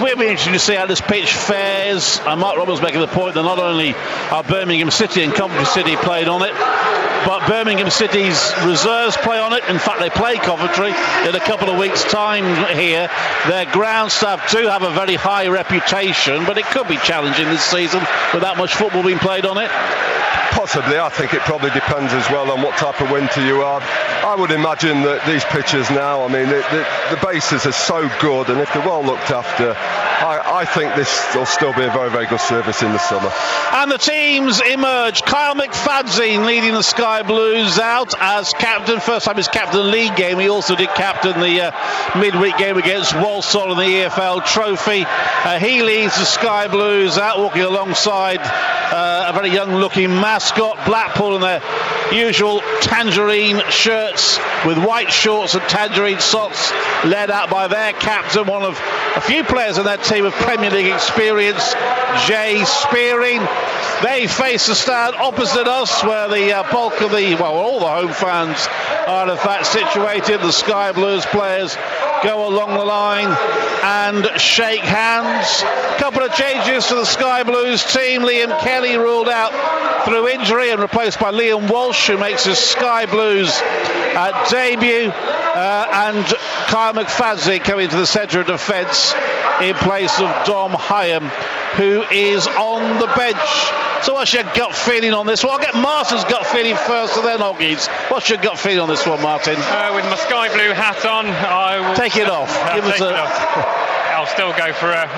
We'll be interested to see how this pitch fares. Mark Roberts making the point that not only are Birmingham City and Coventry City played on it, but Birmingham City's reserves play on it. In fact, they play Coventry in a couple of weeks' time here. Their ground staff do have a very high reputation, but it could be challenging this season with that much football being played on it. Possibly. I think it probably depends as well on what type of winter you are. I would imagine that these pitches now, I mean, the bases are so good, and if they're well looked after, I think this will still be a very, very good service in the summer. And the teams emerge. Kyle McFadzean leading the Sky Blues out as captain. First time his captain league game. He also did captain the midweek game against Walsall in the EFL Trophy. He leads the Sky Blues out, walking alongside a very young-looking mascot. Blackpool in their usual tangerine shirts with white shorts and tangerine socks, led out by their captain, one of a few players in their team of Premier League experience, Jay Spearing. They face the stand opposite us, where the bulk of all the home fans are in fact situated. The Sky Blues players go along the line and shake hands. Couple of changes to the Sky Blues team. Liam Kelly ruled out through injury and replaced by Liam Walsh, who makes his Sky Blues debut, and Kyle McFadzean coming to the centre of defence in place of Dom Hyam, who is on the bench. So what's your gut feeling on this one? I'll get Martin's gut feeling first and then Oggy's. What's your gut feeling on this one, Martin? With my sky blue hat on, I will... Take it off. I'll still go for a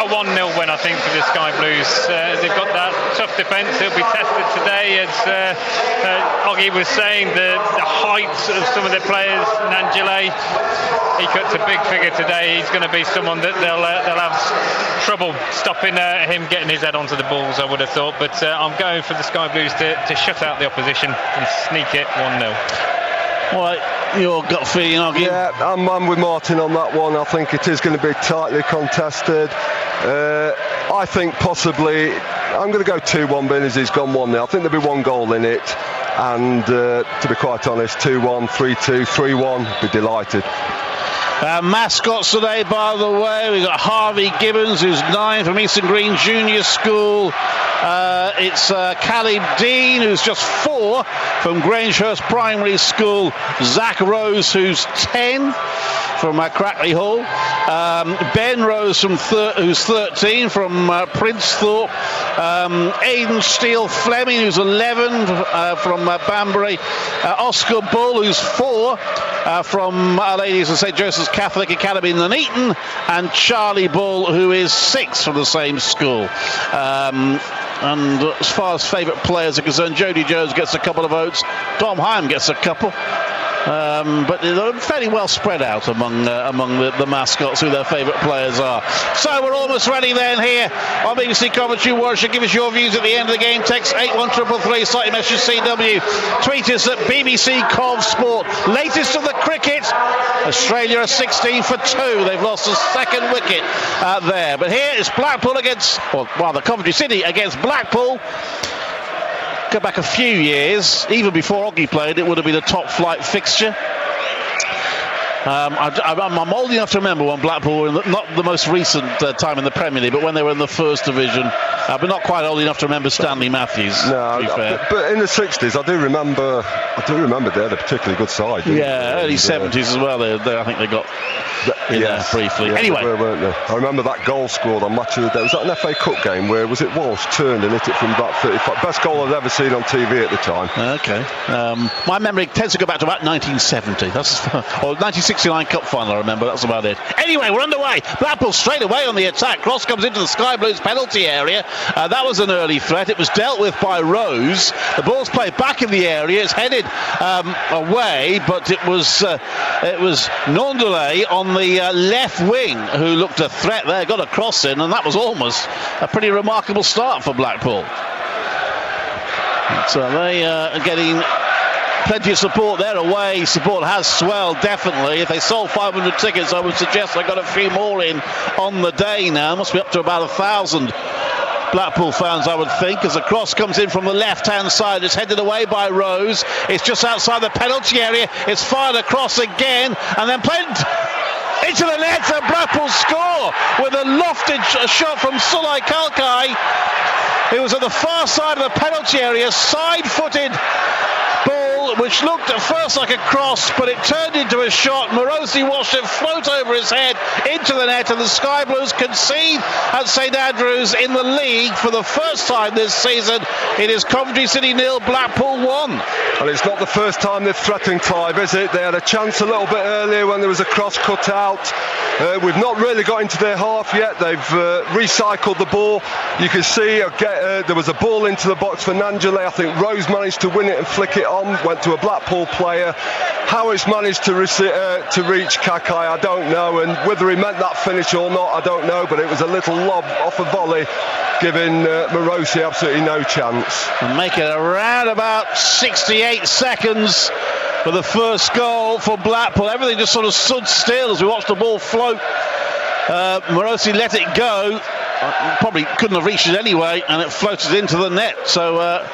1-0 win, I think, for the Sky Blues. They've got that tough defence. It'll be tested today. As Oggy was saying, the height of some of the players, Nangile, he cuts a big figure today. He's going to be someone that they'll have trouble stopping him getting his head onto the balls, I would have thought. But I'm going for the Sky Blues to shut out the opposition and sneak it 1-0. Right, your gut feeling, Oggy? Yeah, I'm with Martin on that one. I think it is going to be tightly contested. I think possibly, I'm going to go 2-1, being as he's gone 1-0. I think there'll be one goal in it. And to be quite honest, 2-1, 3-2, 3-1, be delighted. Mascots today, by the way, we've got Harvey Gibbons, who's 9 from Eastern Green Junior School. It's Caleb Dean, who's just 4 from Grangehurst Primary School. Zach Rose, who's 10 from Crackley Hall. Ben Rose, who's 13 from Princethorpe. Aidan Steele Fleming, who's 11 from Banbury. Oscar Bull, who's 4 from Our Ladies of St Joseph's Catholic Academy in Nuneaton, and Charlie Bull, who is 6 from the same school. And as far as favourite players are concerned, Jody Jones gets a couple of votes, Dom Hyam gets a couple. But they're fairly well spread out among the mascots who their favourite players are. So we're almost ready then here on BBC Coventry Warwickshire. Give us your views at the end of the game. Text 81333, slightly message CW. Tweet us at BBC Cov Sport. Latest of the cricket. Australia are 16 for 2. They've lost the second wicket there. But here is Blackpool against, or rather Coventry City against Blackpool. Go back a few years, even before Oggy played, it would have been a top flight fixture. I'm old enough to remember when Blackpool were not the most recent time in the Premier League, but when they were in the first division. But not quite old enough to remember Stanley Matthews. No, to be fair. But in the 60s, I do remember they had a particularly good side. Yeah, early 70s as well. I think they got in there briefly. Yes, anyway, weren't they? I remember that goal scored on Match of the Day. Was that an FA Cup game where was it Walsh turned and hit it from about 35? Best goal I've ever seen on TV at the time. Okay. My memory tends to go back to about 1970. Or 1969 Cup final, I remember. That's about it. Anyway, we're underway. Blackpool straight away on the attack. Cross comes into the Sky Blues penalty area. That was an early threat. It was dealt with by Rose. The ball's played back in the area. It's headed away, but it was Nondele on the left wing who looked a threat there, got a cross in, and that was almost a pretty remarkable start for Blackpool. So they are getting plenty of support there away. Support has swelled, definitely. If they sold 500 tickets, I would suggest they got a few more in on the day now. Must be up to about 1,000 Blackpool fans, I would think, as the cross comes in from the left-hand side. It's headed away by Rose. It's just outside the penalty area. It's fired across again and then played into the net, and Blackpool score with with a lofted shot from Sulai Kalkai. It was at the far side of the penalty area, side-footed ball, which looked at first like a cross, but it turned into a shot. Morosi watched it float over his head into the net, and the Sky Blues concede at St Andrews in the league for the first time this season. It is Coventry City 0, Blackpool 1. And it's not the first time they've threatened Clive, is it? They had a chance a little bit earlier when there was a cross cut out. We've not really got into their half yet. They've recycled the ball. You can see there was a ball into the box for Nangele. I think Rose managed to win it and flick it on. Went to a Blackpool player. How it's managed to reach Kakai, I don't know. And whether he meant that finish or not, I don't know. But it was a little lob off a volley, giving Morosi absolutely no chance. And make it around about 68 seconds for the first goal for Blackpool. Everything just sort of stood still as we watched the ball float. Morosi let it go. Probably couldn't have reached it anyway, and it floated into the net. So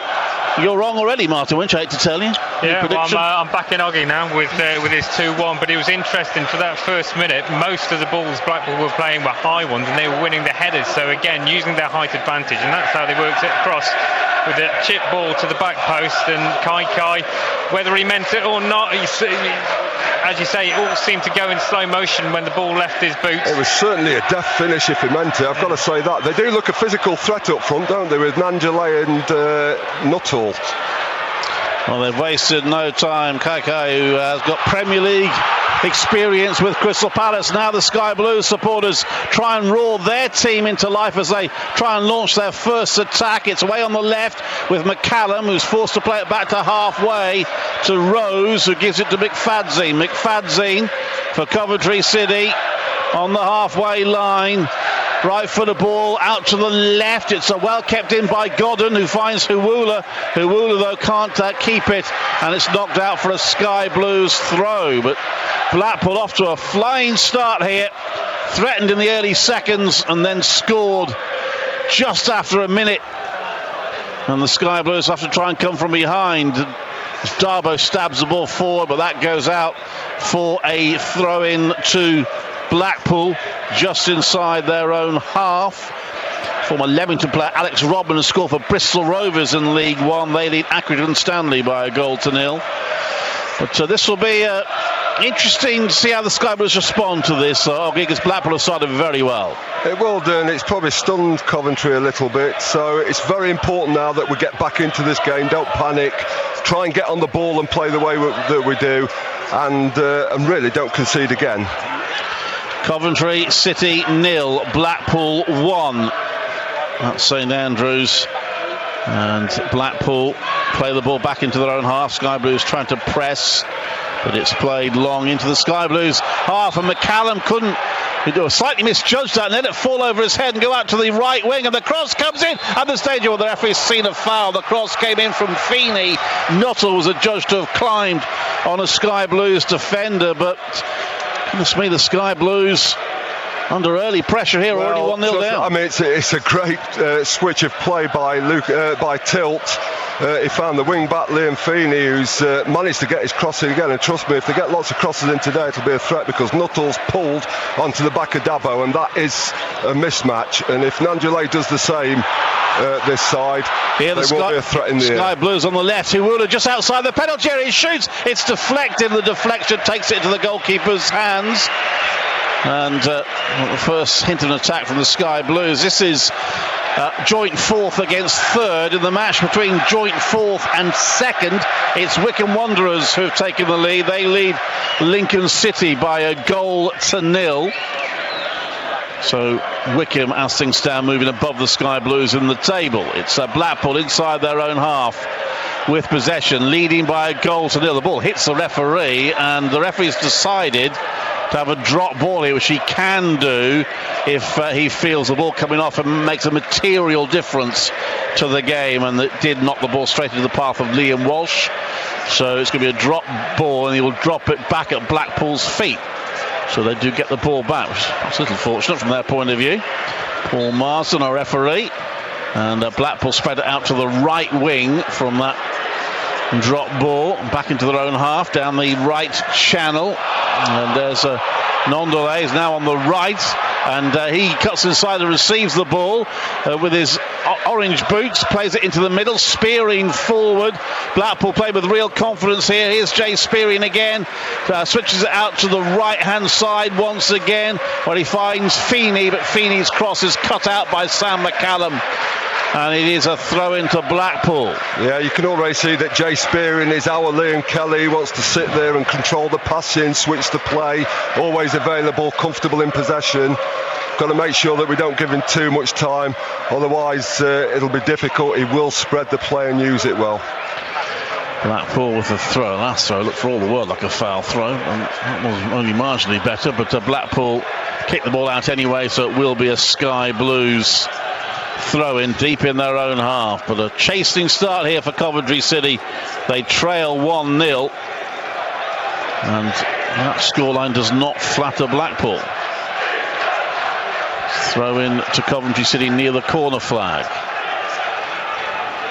you're wrong already, Martin Winch, I hate to tell you. Yeah, well, I'm back in Oggy now with his 2-1, but it was interesting for that first minute. Most of the balls Blackpool were playing were high ones, and they were winning the headers. So again, using their height advantage, and that's how they worked it across with a chip ball to the back post. And Kai, whether he meant it or not, as you say, it all seemed to go in slow motion when the ball left his boots. It was certainly a deft finish if he meant it, I've got to say that. They do look a physical threat up front, don't they, with Nangele and Nuttall. Well, they've wasted no time. Kaikai, who has got Premier League experience with Crystal Palace. Now the Sky Blues supporters try and roar their team into life as they try and launch their first attack. It's away on the left with McCallum, who's forced to play it back to halfway to Rose, who gives it to McFadzine. McFadzine for Coventry City on the halfway line. Right footer ball out to the left. It's a well kept in by Godden, who finds Huwula. Huwula though can't keep it, and it's knocked out for a Sky Blues throw. But Blackpool off to a flying start here, threatened in the early seconds and then scored just after a minute. And the Sky Blues have to try and come from behind. Darbo stabs the ball forward, but that goes out for a throw-in to Blackpool just inside their own half. Former Leamington player Alex Rodman has scored for Bristol Rovers in League One. They lead Accrington Stanley by 1-0. But this will be interesting to see how the Sky Blues respond to this. Because Blackpool have started very well. It will do, and it's probably stunned Coventry a little bit. So it's very important now that we get back into this game. Don't panic. Try and get on the ball and play the way that we do, and really don't concede again. Coventry City 0, Blackpool 1 at St Andrews, and Blackpool play the ball back into their own half. Sky Blues trying to press, but it's played long into the Sky Blues half, and McCallum couldn't. He slightly misjudged that and let it fall over his head and go out to the right wing, and the cross comes in at the stage where the referee's seen a foul. The cross came in from Feeney. Nuttall was adjudged to have climbed on a Sky Blues defender, but goodness me, the Sky Blues under early pressure here, already 1-0 down. I mean, it's a great switch of play by Tilt. He found the wing back Liam Feeney, who's managed to get his cross in again, and trust me, if they get lots of crosses in today, it'll be a threat, because Nuttall's pulled onto the back of Dabo, and that is a mismatch. And if Nangele does the same this side, here there won't be a threat in the Sky air. Blues on the left. Huwula just outside the penalty area. He shoots. It's deflected. The deflection takes it to the goalkeeper's hands. And the first hint of an attack from the Sky Blues. This is joint fourth against third in the match between joint fourth and second. It's Wycombe Wanderers who have taken the lead. They lead Lincoln City by 1-0. So Wycombe, as things stand, moving above the Sky Blues in the table. It's Blackpool inside their own half with possession, leading by 1-0. The ball hits the referee, and the referee's decided to have a drop ball here, which he can do if he feels the ball coming off and makes a material difference to the game, and it did knock the ball straight into the path of Liam Walsh. So it's going to be a drop ball, and he will drop it back at Blackpool's feet. So they do get the ball back, which is a little fortunate from their point of view. Paul Marsden, our referee, and Blackpool spread it out to the right wing from that drop ball back into their own half down the right channel, and there's Nondole is now on the right and he cuts inside and receives the ball with his orange boots, plays it into the middle, Spearing forward. Blackpool play with real confidence here. Here's Jay Spearing again, switches it out to the right hand side once again, where he finds Feeney, but Feeney's cross is cut out by Sam McCallum, and it is a throw into Blackpool. Yeah, you can already see that Jay Spearing is our Liam Kelly. He wants to sit there and control the passing, switch the play, always available, comfortable in possession. Got to make sure that we don't give him too much time, otherwise it'll be difficult. He will spread the play and use it well. Blackpool with the throw. Last throw looked for all the world like a foul throw, and that was only marginally better, but Blackpool kicked the ball out anyway, so it will be a Sky Blues throw in deep in their own half. But a chasing start here for Coventry City. They trail 1-0, and that scoreline does not flatter Blackpool. Throw in to Coventry City near the corner flag.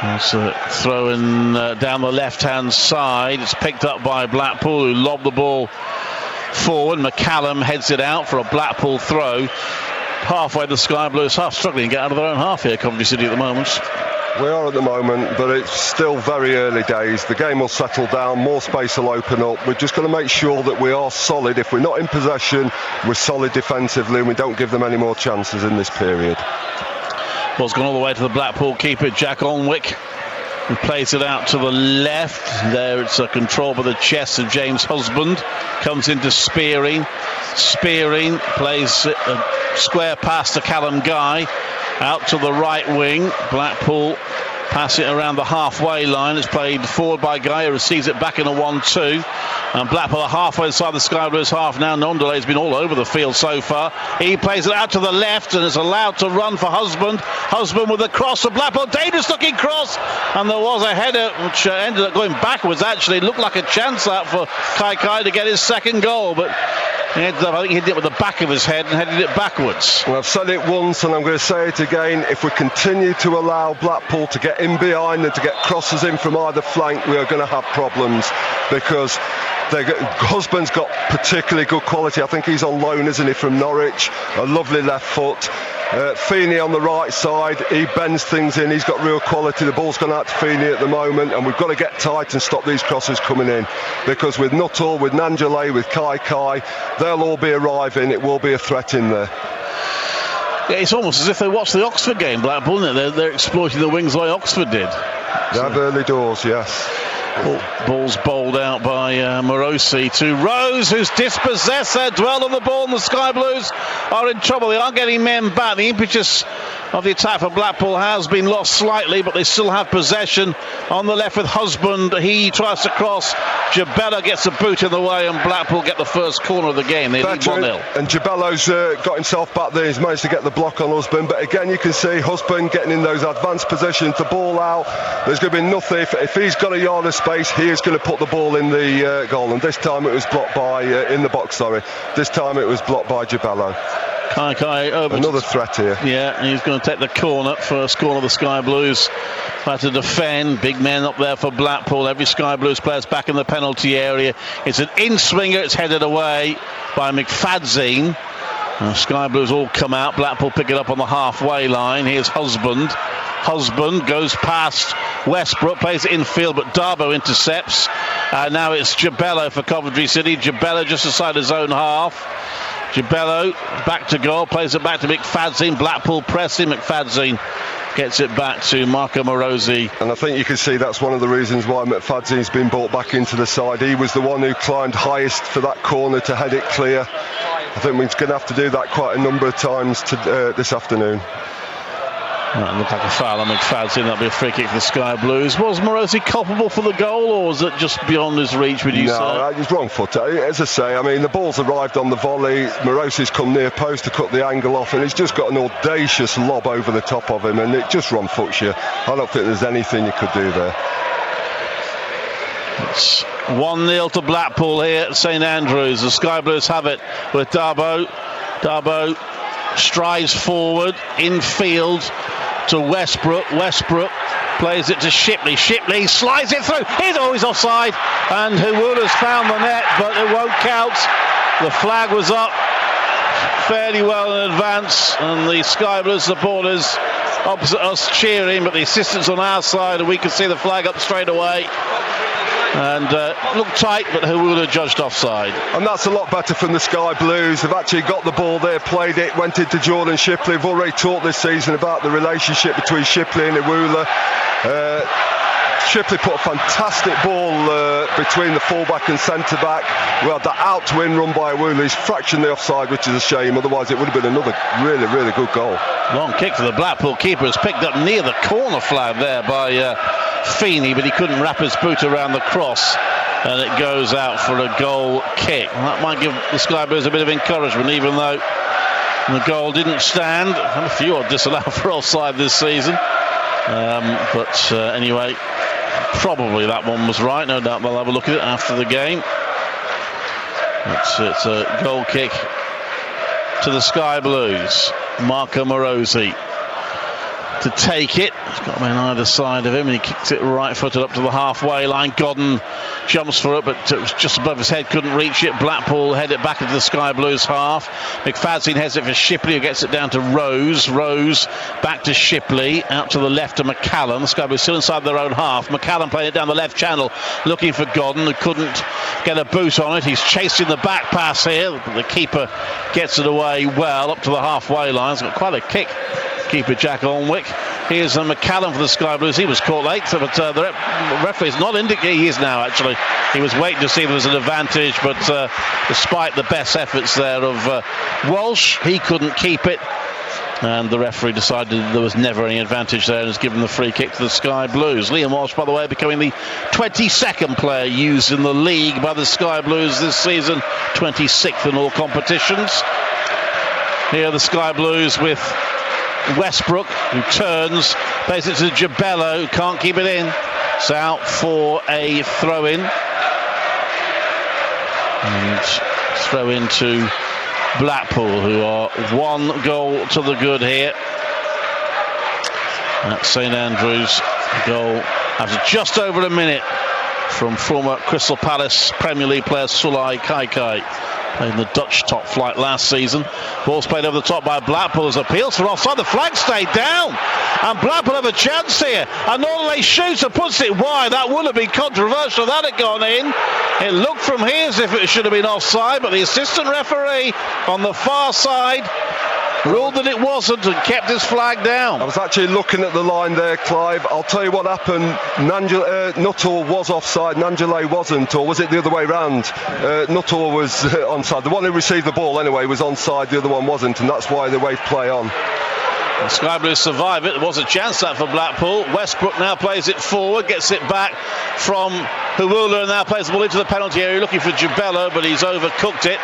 That's a throw in down the left hand side. It's picked up by Blackpool, who lob the ball forward. McCallum heads it out for a Blackpool throw. Halfway the Sky Blues half, struggling to get out of their own half here, Coventry City at the moment. We are at the moment, but it's still very early days. The game will settle down, more space will open up. We're just going to make sure that we are solid. If we're not in possession, we're solid defensively, and we don't give them any more chances in this period. Ball's gone all the way to the Blackpool keeper, Jack Onwick, who plays it out to the left. There it's a control by the chest of James Husband. Comes into Spearing. Spearing plays a square pass to Callum Guy. Out to the right wing. Blackpool pass it around the halfway line. It's played forward by Guy, who receives it back in a 1-2. And Blackpool are halfway inside the Sky Blues half now. Nondelay's been all over the field so far. He plays it out to the left and is allowed to run for Husband. Husband with a cross for Blackpool. Dangerous looking cross. And there was a header which ended up going backwards, actually. It looked like a chance out for Kai to get his second goal. But he ended up, I think he hit it with the back of his head and headed it backwards. Well, I've said it once and I'm going to say it again. If we continue to allow Blackpool to get in behind and to get crosses in from either flank, we are going to have problems, because Husband's got particularly good quality. I think he's on loan, isn't he, from Norwich. A lovely left foot. Feeney on the right side, he bends things in, he's got real quality. The ball's gone out to Feeney at the moment, and we've got to get tight and stop these crosses coming in, because with Nuttall, with Nanjale, with Kai, they'll all be arriving. It will be a threat in there. Yeah, it's almost as if they watched the Oxford game, Blackpool, isn't it? They're exploiting the wings like Oxford did. They have early doors, yes. Ball's bowled out by Morosi to Rose, who's dispossessed there, dwelled on the ball, and the Sky Blues are in trouble. They aren't getting men back. The impetus of the attack for Blackpool has been lost slightly, but they still have possession on the left with Husband. He tries to cross. Jabella gets a boot in the way, and Blackpool get the first corner of the game. They lead 1-0. And Jabello's got himself back there. He's managed to get the block on Husband, but again you can see Husband getting in those advanced positions, the ball out. There's going to be nothing. If he's got a yard of space, he is going to put the ball in the goal, and this time it was blocked by in the box. This time it was blocked by Jabello. Kai over another threat here. Yeah, he's going to take the corner. First corner of the Sky Blues. Had to defend. Big men up there for Blackpool. Every Sky Blues player's back in the penalty area. It's an in-swinger. It's headed away by McFadzine. Sky Blues all come out. Blackpool pick it up on the halfway line. Here's Husband. Husband goes past Westbrook, plays it infield, but Darbo intercepts. Now it's Jabello for Coventry City. Jabello just inside his own half. Jabello back to goal, plays it back to McFadzine. Blackpool pressing. McFadzine gets it back to Marco Morosi. And I think you can see that's one of the reasons why McFadzine's been brought back into the side. He was the one who climbed highest for that corner to head it clear. I think we're going to have to do that quite a number of times this afternoon. That looked like a foul on McFadzine. That'll be a free kick for the Sky Blues. Was Morosi culpable for the goal, or was it just beyond his reach, would you say? No, he's wrong foot. As I say, I mean, the ball's arrived on the volley. Morosi's come near post to cut the angle off, and he's just got an audacious lob over the top of him, and it just wrong foots you. I don't think there's anything you could do there. It's 1-0 to Blackpool here at St Andrews. The Sky Blues have it with Darbo. Darbo strides forward, infield to Westbrook. Westbrook plays it to Shipley. Shipley slides it through. He's always offside, and Hawula's found the net, but it won't count. The flag was up fairly well in advance, and the Sky Blues supporters opposite us cheering, but the assistants on our side, and we could see the flag up straight away. And looked tight, but who would have judged offside? And that's a lot better from the Sky Blues. They've actually got the ball there, played it, went into Jordan Shipley. We've already talked this season about the relationship between Shipley and Iwula. Shipley put a fantastic ball between the fullback and centre-back. We had that out-to-in run by Iwula. He's fractioned the offside, which is a shame. Otherwise, it would have been another really, really good goal. Long kick for the Blackpool keeper. It's picked up near the corner flag there by Feeney, but he couldn't wrap his boot around the cross, and it goes out for a goal kick. That might give the Sky Blues a bit of encouragement, even though the goal didn't stand. And a few are disallowed for offside this season. But anyway, probably that one was right. No doubt they'll have a look at it after the game. It's a goal kick to the Sky Blues. Marco Morosi to take it. He's got men either side of him, and he kicks it right-footed up to the halfway line. Godden jumps for it, but it was just above his head, couldn't reach it. Blackpool head it back into the Sky Blues half. McFadzean heads it for Shipley, who gets it down to Rose. Rose back to Shipley, out to the left to McCallum. The Sky Blues still inside their own half. McCallum playing it down the left channel, looking for Godden, who couldn't get a boot on it. He's chasing the back pass here. The keeper gets it away well up to the halfway line. He's got quite a kick, keeper Jack Alnwick. Here's McCallum for the Sky Blues. He was caught late, but the referee's not indicating. He is now, actually. He was waiting to see if there was an advantage, but despite the best efforts there of Walsh, he couldn't keep it, and the referee decided there was never any advantage there and has given the free kick to the Sky Blues. Liam Walsh, by the way, becoming the 22nd player used in the league by the Sky Blues this season, 26th in all competitions. Here are the Sky Blues with Westbrook, who turns, plays it to Jabello, who can't keep it in. It's out for a throw-in. And throw in to Blackpool, who are one goal to the good here at St Andrews. Goal after just over a minute from former Crystal Palace Premier League player Sulai Kaikai. In the Dutch top flight last season. Ball's played over the top by Blackpool as appeals for offside. The flag stayed down, and Blackpool have a chance here. And Norley shooter puts it wide. That would have been controversial. That had gone in. It looked from here as if it should have been offside, but the assistant referee on the far side ruled that it wasn't and kept his flag down. I was actually looking at the line there, Clive. I'll tell you what happened. Nuttall was offside, Nangelay wasn't, or was it the other way round? Nuttall was onside. The one who received the ball anyway was onside, the other one wasn't, and that's why they waved play on. The Sky Blues survive it. There was a chance that for Blackpool. Westbrook now plays it forward, gets it back from Iwula, and now plays the ball into the penalty area looking for Jabello, but he's overcooked it.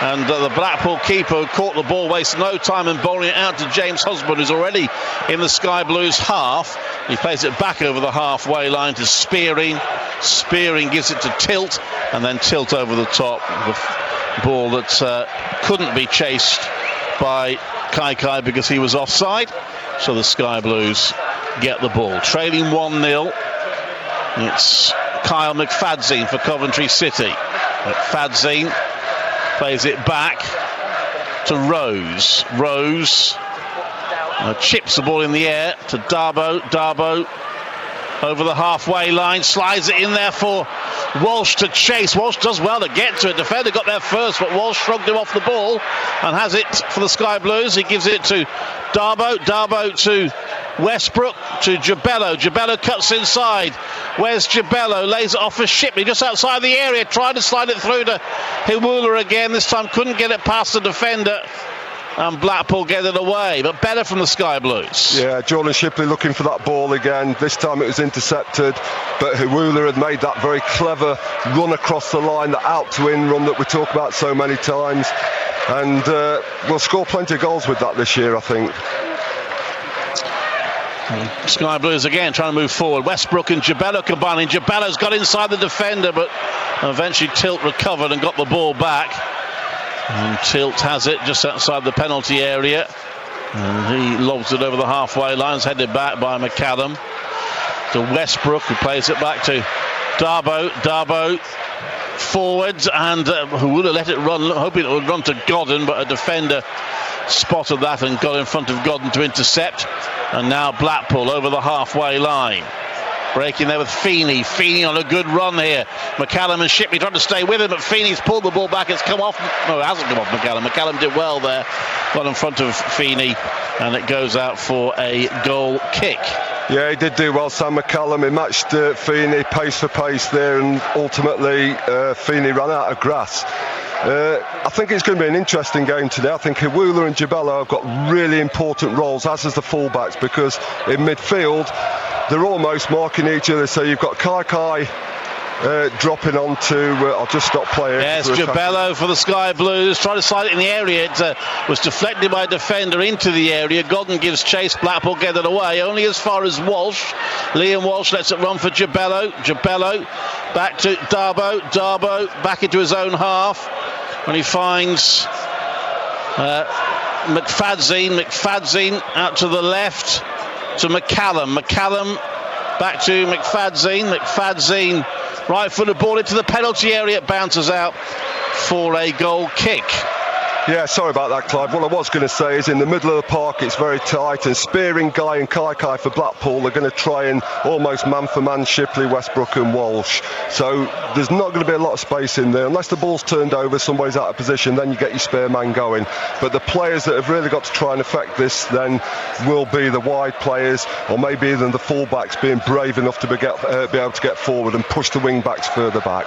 And the Blackpool keeper caught the ball, wasted no time in bowling it out to James Husband, who's already in the Sky Blues half. He plays it back over the halfway line to Spearing. Spearing gives it to Tilt, and then Tilt over the top. The ball that couldn't be chased by Kaikai because he was offside. So the Sky Blues get the ball. Trailing 1-0. It's Kyle McFadzean for Coventry City. McFadzean plays it back to Rose. Rose chips the ball in the air to Darboe. Darboe over the halfway line, slides it in there for Walsh to chase. Walsh does well to get to it. Defender got there first, but Walsh shrugged him off the ball and has it for the Sky Blues. He gives it to Darboe. Darboe to Westbrook, to Jabello. Jabello cuts inside. Where's Jabello? Lays it off for Shipley just outside the area. Tried to slide it through to Iwula again. This time couldn't get it past the defender. And Blackpool get it away, but better from the Sky Blues. Yeah, Jordan Shipley looking for that ball again. This time it was intercepted, but Iwula had made that very clever run across the line, the out-to-in run that we talk about so many times. And we'll score plenty of goals with that this year, I think. Sky Blues again trying to move forward. Westbrook and Jabello combining. Jabello's got inside the defender, but eventually Tilt recovered and got the ball back. And Tilt has it just outside the penalty area, and he lobs it over the halfway line. It's headed back by McCallum to Westbrook, who plays it back to Darboe. Darboe forwards, and who would have let it run, hoping it would run to Godden, but a defender spotted that and got in front of Godden to intercept. And now Blackpool over the halfway line. Breaking there with Feeney. Feeney on a good run here. McCallum and Shipley trying to stay with him, but Feeney's pulled the ball back. It's come off. No, it hasn't come off McCallum. McCallum did well there. Got in front of Feeney, and it goes out for a goal kick. Yeah, he did do well, Sam McCallum. He matched Feeney pace for pace there, and ultimately Feeney ran out of grass. I think it's going to be an interesting game today. I think Hewula and Jabello have got really important roles, as is the fullbacks, because in midfield they're almost marking each other. So you've got Kai dropping onto I'll just stop playing. Yes, Jabello for the Sky Blues, trying to slide it in the area. It was deflected by a defender into the area. Godden gives chase. Blackpool get it away only as far as Walsh. Liam Walsh lets it run for Jabello. Jabello back to Darboe. Darboe back into his own half when he finds McFadzine. McFadzine out to the left to McCallum. McCallum back to McFadzine. McFadzine right-footed ball into the penalty area. It bounces out for a goal kick. Yeah, sorry about that, Clive. What I was going to say is in the middle of the park it's very tight, and Spearing, Guy and Kai for Blackpool are going to try and almost man-for-man Shipley, Westbrook and Walsh. So there's not going to be a lot of space in there. Unless the ball's turned over, somebody's out of position, then you get your spare man going. But the players that have really got to try and affect this then will be the wide players, or maybe even the full-backs being brave enough to be able to get forward and push the wing-backs further back.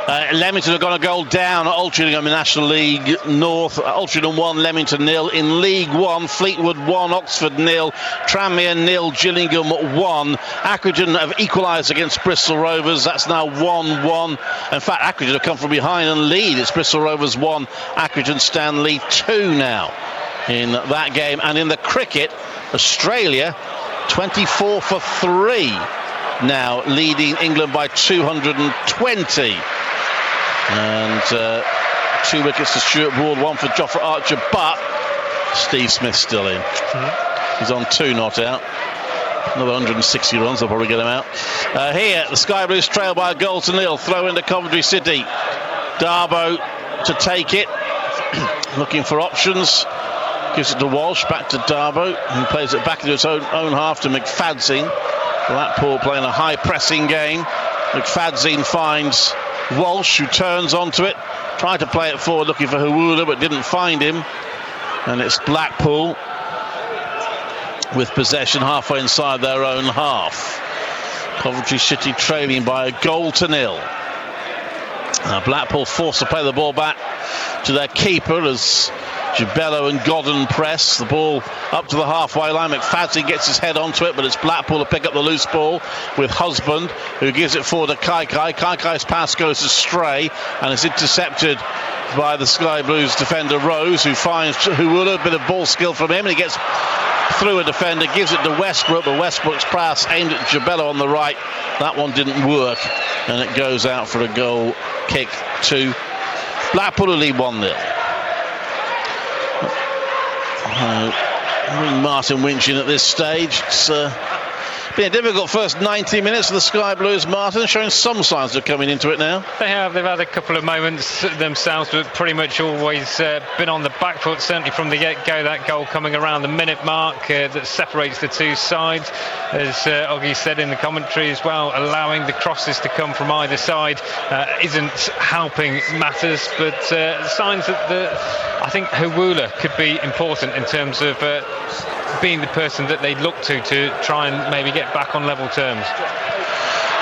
Leamington have got a goal down at Altrincham in the National League North. Altrincham 1, Leamington 0. In League 1, Fleetwood 1, Oxford 0, Tranmere 0, Gillingham 1. Accrington have equalised against Bristol Rovers. That's now 1-1. In fact, Accrington have come from behind and lead. It's Bristol Rovers 1, Accrington Stanley 2 now in that game. And in the cricket, Australia 24 for 3 now, leading England by 220. And 2 wickets to Stuart Ward, 1 for Jofra Archer, but Steve Smith's still in. He's on 2 not out. Another 160 runs, they'll probably get him out. Here, the Sky Blues trail by a goal to 0. Throw into Coventry City. Darboe to take it. Looking for options. Gives it to Walsh, back to Darboe, who plays it back into his own half to McFadzine. Blackpool playing a high pressing game. McFadzine finds Walsh, who turns onto it, tried to play it forward looking for Hewula but didn't find him, and it's Blackpool with possession halfway inside their own half. Coventry City trailing by a goal to 0. Blackpool forced to play the ball back to their keeper as Jabello and Godden press the ball up to the halfway line. McFadzine gets his head onto it, but it's Blackpool to pick up the loose ball with Husband, who gives it forward to Kai. Kai's pass goes astray and is intercepted by the Sky Blues defender Rose, who finds Hewula. A bit of ball skill from him, and he gets through a defender, gives it to Westbrook, but Westbrook's pass aimed at Jabello on the right. That one didn't work, and it goes out for a goal kick to Blackpool, who lead 1-0. Martin Winch in at this stage. It's been a difficult first 90 minutes for the Sky Blues. Martin showing some signs of coming into it now. They have. They've had a couple of moments themselves, but pretty much always been on the back foot, certainly from the get-go. That goal coming around the minute mark that separates the two sides, as Oggy said in the commentary as well, allowing the crosses to come from either side isn't helping matters, but signs that I think Hewula could be important in terms of being the person that they look to try and maybe get back on level terms.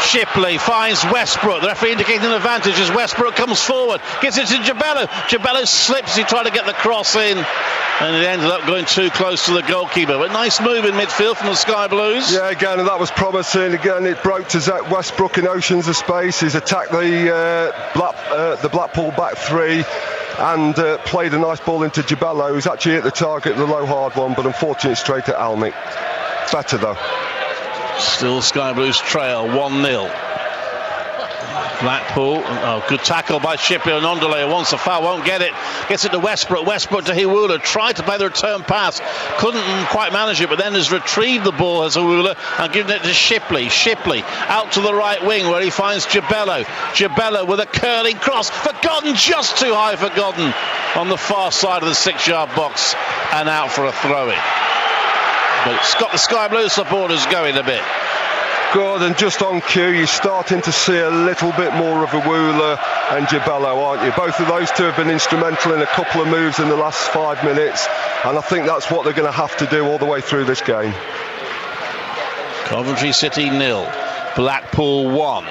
Shipley finds Westbrook. The referee indicating an advantage as Westbrook comes forward, gets it to Jabello. Jabello slips. He tried to get the cross in, and it ended up going too close to the goalkeeper. But nice move in midfield from the Sky Blues. Yeah, again, and that was promising. Again, it broke to Zach Westbrook in oceans of space. He's attacked the Blackpool back three and played a nice ball into Jabello, who's actually hit the target, the low hard one, but unfortunately straight at Alnwick. Better though. Still Sky Blues trail 1-0. Blackpool, good tackle by Shipley, and Ondele wants the foul, won't get it, gets it to Westbrook to Hiwula, tried to play the return pass, couldn't quite manage it, but then has retrieved the ball as Hiwula and given it to Shipley out to the right wing where he finds Jabello with a curling cross for Godden, just too high for Godden on the far side of the 6-yard box and out for a throw-in. But it's got the Sky Blue supporters going a bit. Good, and just on cue, you're starting to see a little bit more of Hiwula and Jabello, aren't you? Both of those two have been instrumental in a couple of moves in the last 5 minutes, and I think that's what they're going to have to do all the way through this game. Coventry City 0, Blackpool 1.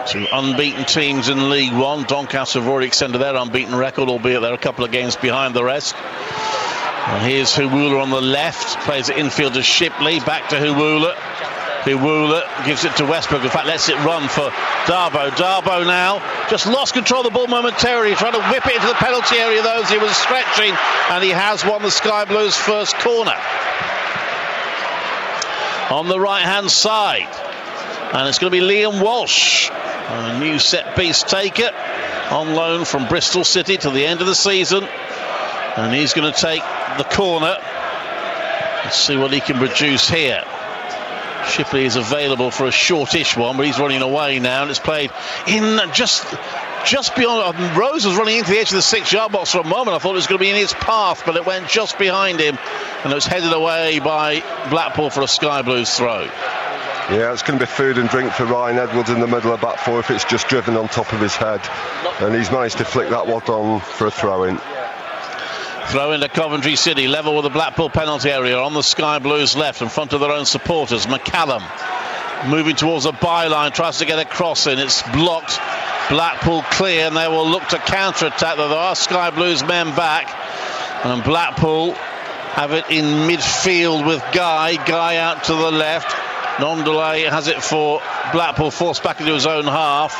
Two unbeaten teams in League One. Doncaster have already extended their unbeaten record, albeit they're a couple of games behind the rest. And here's Hiwula on the left, plays it infield to Shipley, back to Hiwula. Hiwula gives it to Westbrook, in fact lets it run for Darboe now, just lost control of the ball momentarily, trying to whip it into the penalty area though as he was stretching, and he has won the Sky Blues' first corner. On the right hand side, and it's going to be Liam Walsh, a new set piece taker, on loan from Bristol City to the end of the season, and he's going to take the corner. Let's see what he can produce here. Shipley is available for a shortish one, but he's running away now, and it's played in just beyond. Rose was running into the edge of the 6-yard box for a moment. I thought it was going to be in his path, but it went just behind him, and it was headed away by Blackpool for a Sky Blues throw. Yeah, it's going to be food and drink for Ryan Edwards in the middle of back four if it's just driven on top of his head, and he's managed to flick that one on for a throw-in. Throw into Coventry City, level with the Blackpool penalty area on the Sky Blues left in front of their own supporters. McCallum moving towards a byline, tries to get a cross in, it's blocked. Blackpool clear, and they will look to counter-attack. There are Sky Blues men back, and Blackpool have it in midfield with Guy out to the left. Ondele has it for Blackpool, forced back into his own half,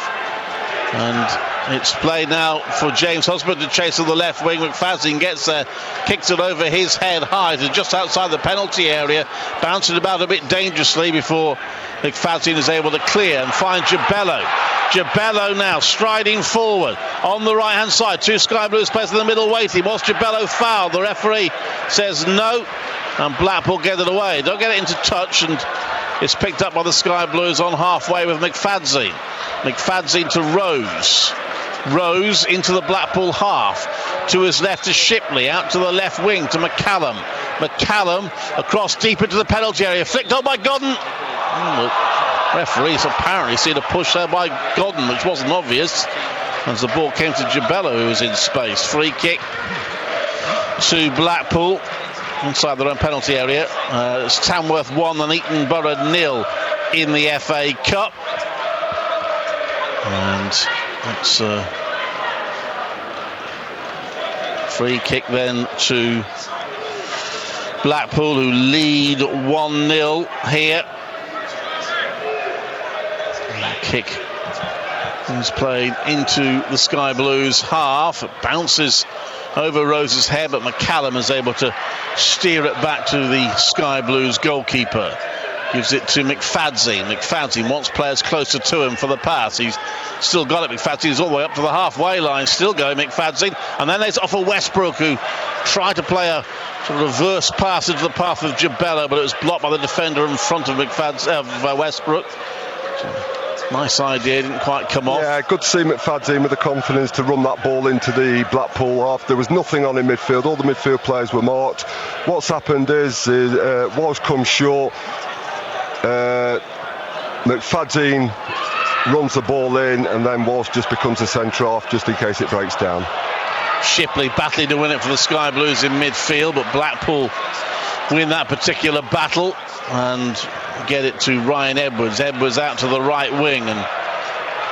and it's played now for James Husband to chase on the left wing. McFadzean gets there, kicks it over his head high to just outside the penalty area, bouncing about a bit dangerously before McFadzean is able to clear and find Jabello now striding forward on the right hand side. Two Sky Blues players in the middle waiting. Was Jabello fouled? The referee says no, and Blackpool get it away. Don't get it into touch, and it's picked up by the Sky Blues on halfway with McFadzean to Rose into the Blackpool half, to his left to Shipley, out to the left wing to McCallum across deep into the penalty area, flicked on by Godden. The referee's apparently seen a push there by Godden, which wasn't obvious, as the ball came to Jabello, who was in space. Free kick to Blackpool inside their own penalty area. It's Tamworth 1 and Eton Borough 0 in the FA Cup. And it's a free kick then to Blackpool, who lead 1-0 here. And kick is played into the Sky Blues half. It bounces over Rose's head, but McCallum is able to steer it back to the Sky Blues goalkeeper. Gives it to McFadzean. McFadzean wants players closer to him for the pass. He's still got it. McFadzean's all the way up to the halfway line. Still going, McFadzean. And then it's off of Westbrook, who tried to play a sort of reverse pass into the path of Jabello, but it was blocked by the defender in front of Westbrook. Nice idea, didn't quite come off. Yeah, good to see McFadzean with the confidence to run that ball into the Blackpool half. There was nothing on in midfield. All the midfield players were marked. What's happened is Walsh comes short. McFadzean runs the ball in, and then Walsh just becomes a centre half just in case it breaks down. Shipley battling to win it for the Sky Blues in midfield, but Blackpool win that particular battle and get it to Ryan Edwards. Edwards out to the right wing, and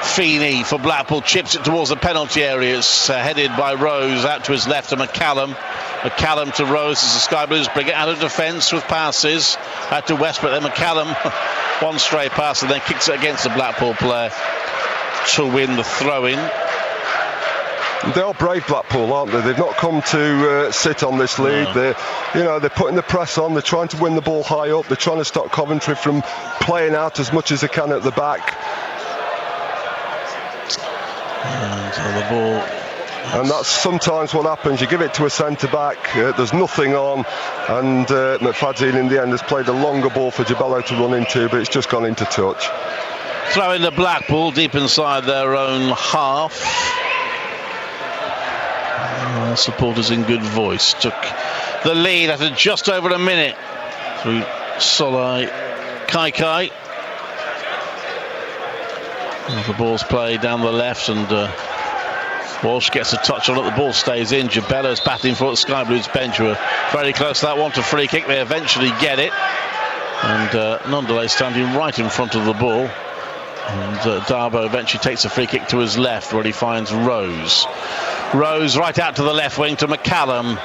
Feeney for Blackpool chips it towards the penalty area. It's headed by Rose out to his left to McCallum. McCallum to Rose as the Sky Blues bring it out of defence with passes. Out to Westbrook, then McCallum. One stray pass and then kicks it against the Blackpool player to win the throw-in. They are brave, Blackpool, aren't they? They've not come to sit on this lead. No. They're putting the press on. They're trying to win the ball high up. They're trying to stop Coventry from playing out as much as they can at the back. And the ball. And that's sometimes what happens. You give it to a centre-back, there's nothing on, and McFadzean in the end has played a longer ball for Jabello to run into, but it's just gone into touch. Throw in the Blackpool deep inside their own half. Supporters in good voice took the lead after just over a minute through Solai Kaikai. The ball's played down the left, and Walsh gets a touch on it. The ball stays in. Jabello's batting for it. Sky Blues bench were very close to that one to free kick. They eventually get it, and Nondelay standing right in front of the ball. And Darbo eventually takes a free kick to his left, where he finds Rose. Rose right out to the left wing to McCallum.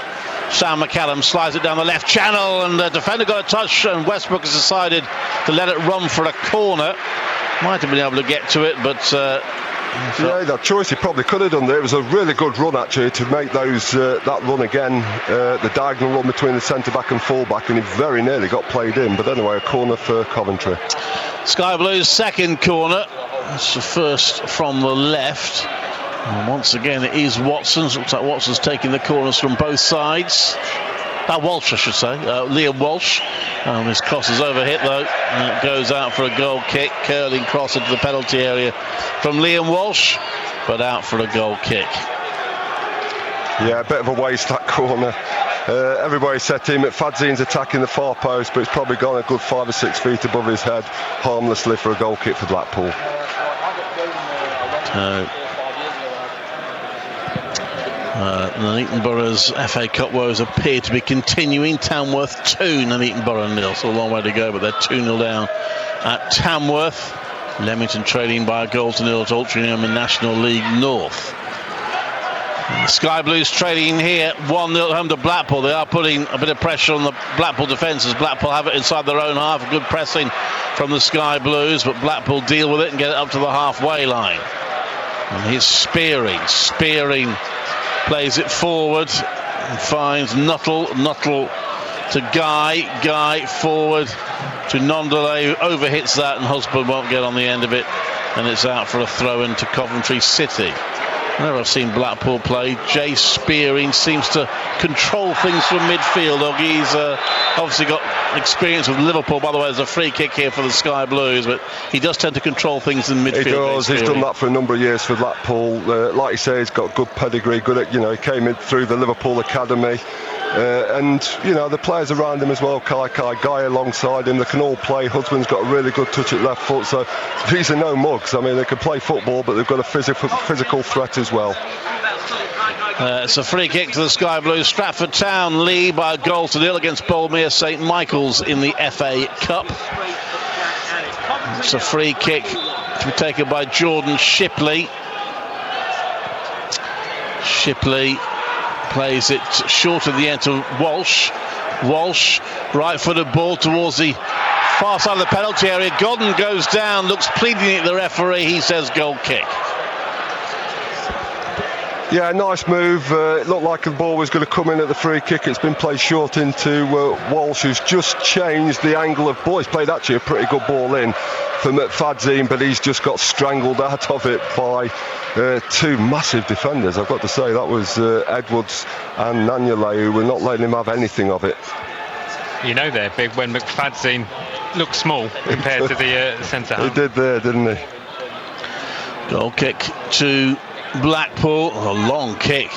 Sam McCallum slides it down the left channel, and the defender got a touch, and Westbrook has decided to let it run for a corner. Might have been able to get to it, but yeah, that choice he probably could have done there. It was a really good run actually to make those that run again, the diagonal run between the centre-back and full-back, and he very nearly got played in. But anyway, a corner for Coventry. Sky Blues' second corner. That's the first from the left. And once again, it is Watson. Looks like Watson's taking the corners from both sides. Walsh, I should say. Liam Walsh. His cross is overhit though, and it goes out for a goal kick. Curling cross into the penalty area from Liam Walsh, but out for a goal kick. Yeah, a bit of a waste that corner. Everybody said to him McFadzean's attacking the far post, but it's probably gone a good 5 or 6 feet above his head, harmlessly for a goal kick for Blackpool. Nuneaton Borough's FA Cup woes appear to be continuing. Tamworth 2, Nuneaton Borough 0. So a long way to go, but they're 2-0 down at Tamworth. Leamington trailing by a goal to 0 at Altrincham in National League North. And the Sky Blues trailing here 1-0 home to Blackpool. They are putting a bit of pressure on the Blackpool defence as Blackpool have it inside their own half. Good pressing from the Sky Blues, but Blackpool deal with it and get it up to the halfway line. And here's Spearing plays it forward and finds Nuttall to Guy forward to Nondelay, overhits that, and Husband won't get on the end of it, and it's out for a throw in to Coventry City. Whenever I've seen Blackpool play, Jay Spearing seems to control things from midfield. He's obviously got experience with Liverpool. By the way, there's a free kick here for the Sky Blues, but he does tend to control things in midfield. He does. He's done that for a number of years for Blackpool. Like you say, he's got good pedigree. Good at, he came in through the Liverpool academy. And the players around him as well, Guy alongside him, they can all play. Husband's got a really good touch at left foot, so these are no mugs. I mean, they can play football, but they've got a physical threat as well. It's a free kick to the Sky Blues. Stratford Town lead by a goal to 0 against Boldmere St Michael's in the FA Cup. It's a free kick to be taken by Jordan Shipley. Shipley plays it short of the end to Walsh. Walsh, right-footed ball towards the far side of the penalty area. Godden goes down, looks pleading at the referee. He says goal kick. Yeah, nice move. It looked like the ball was going to come in at the free kick. It's been played short into Walsh, who's just changed the angle of ball. He's played actually a pretty good ball in for McFadzean, but he's just got strangled out of it by two massive defenders. I've got to say, that was Edwards and Nanyale, who were not letting him have anything of it. They're big when McFadzean looked small compared to the centre half. He did there, didn't he? Goal kick to Blackpool, a long kick,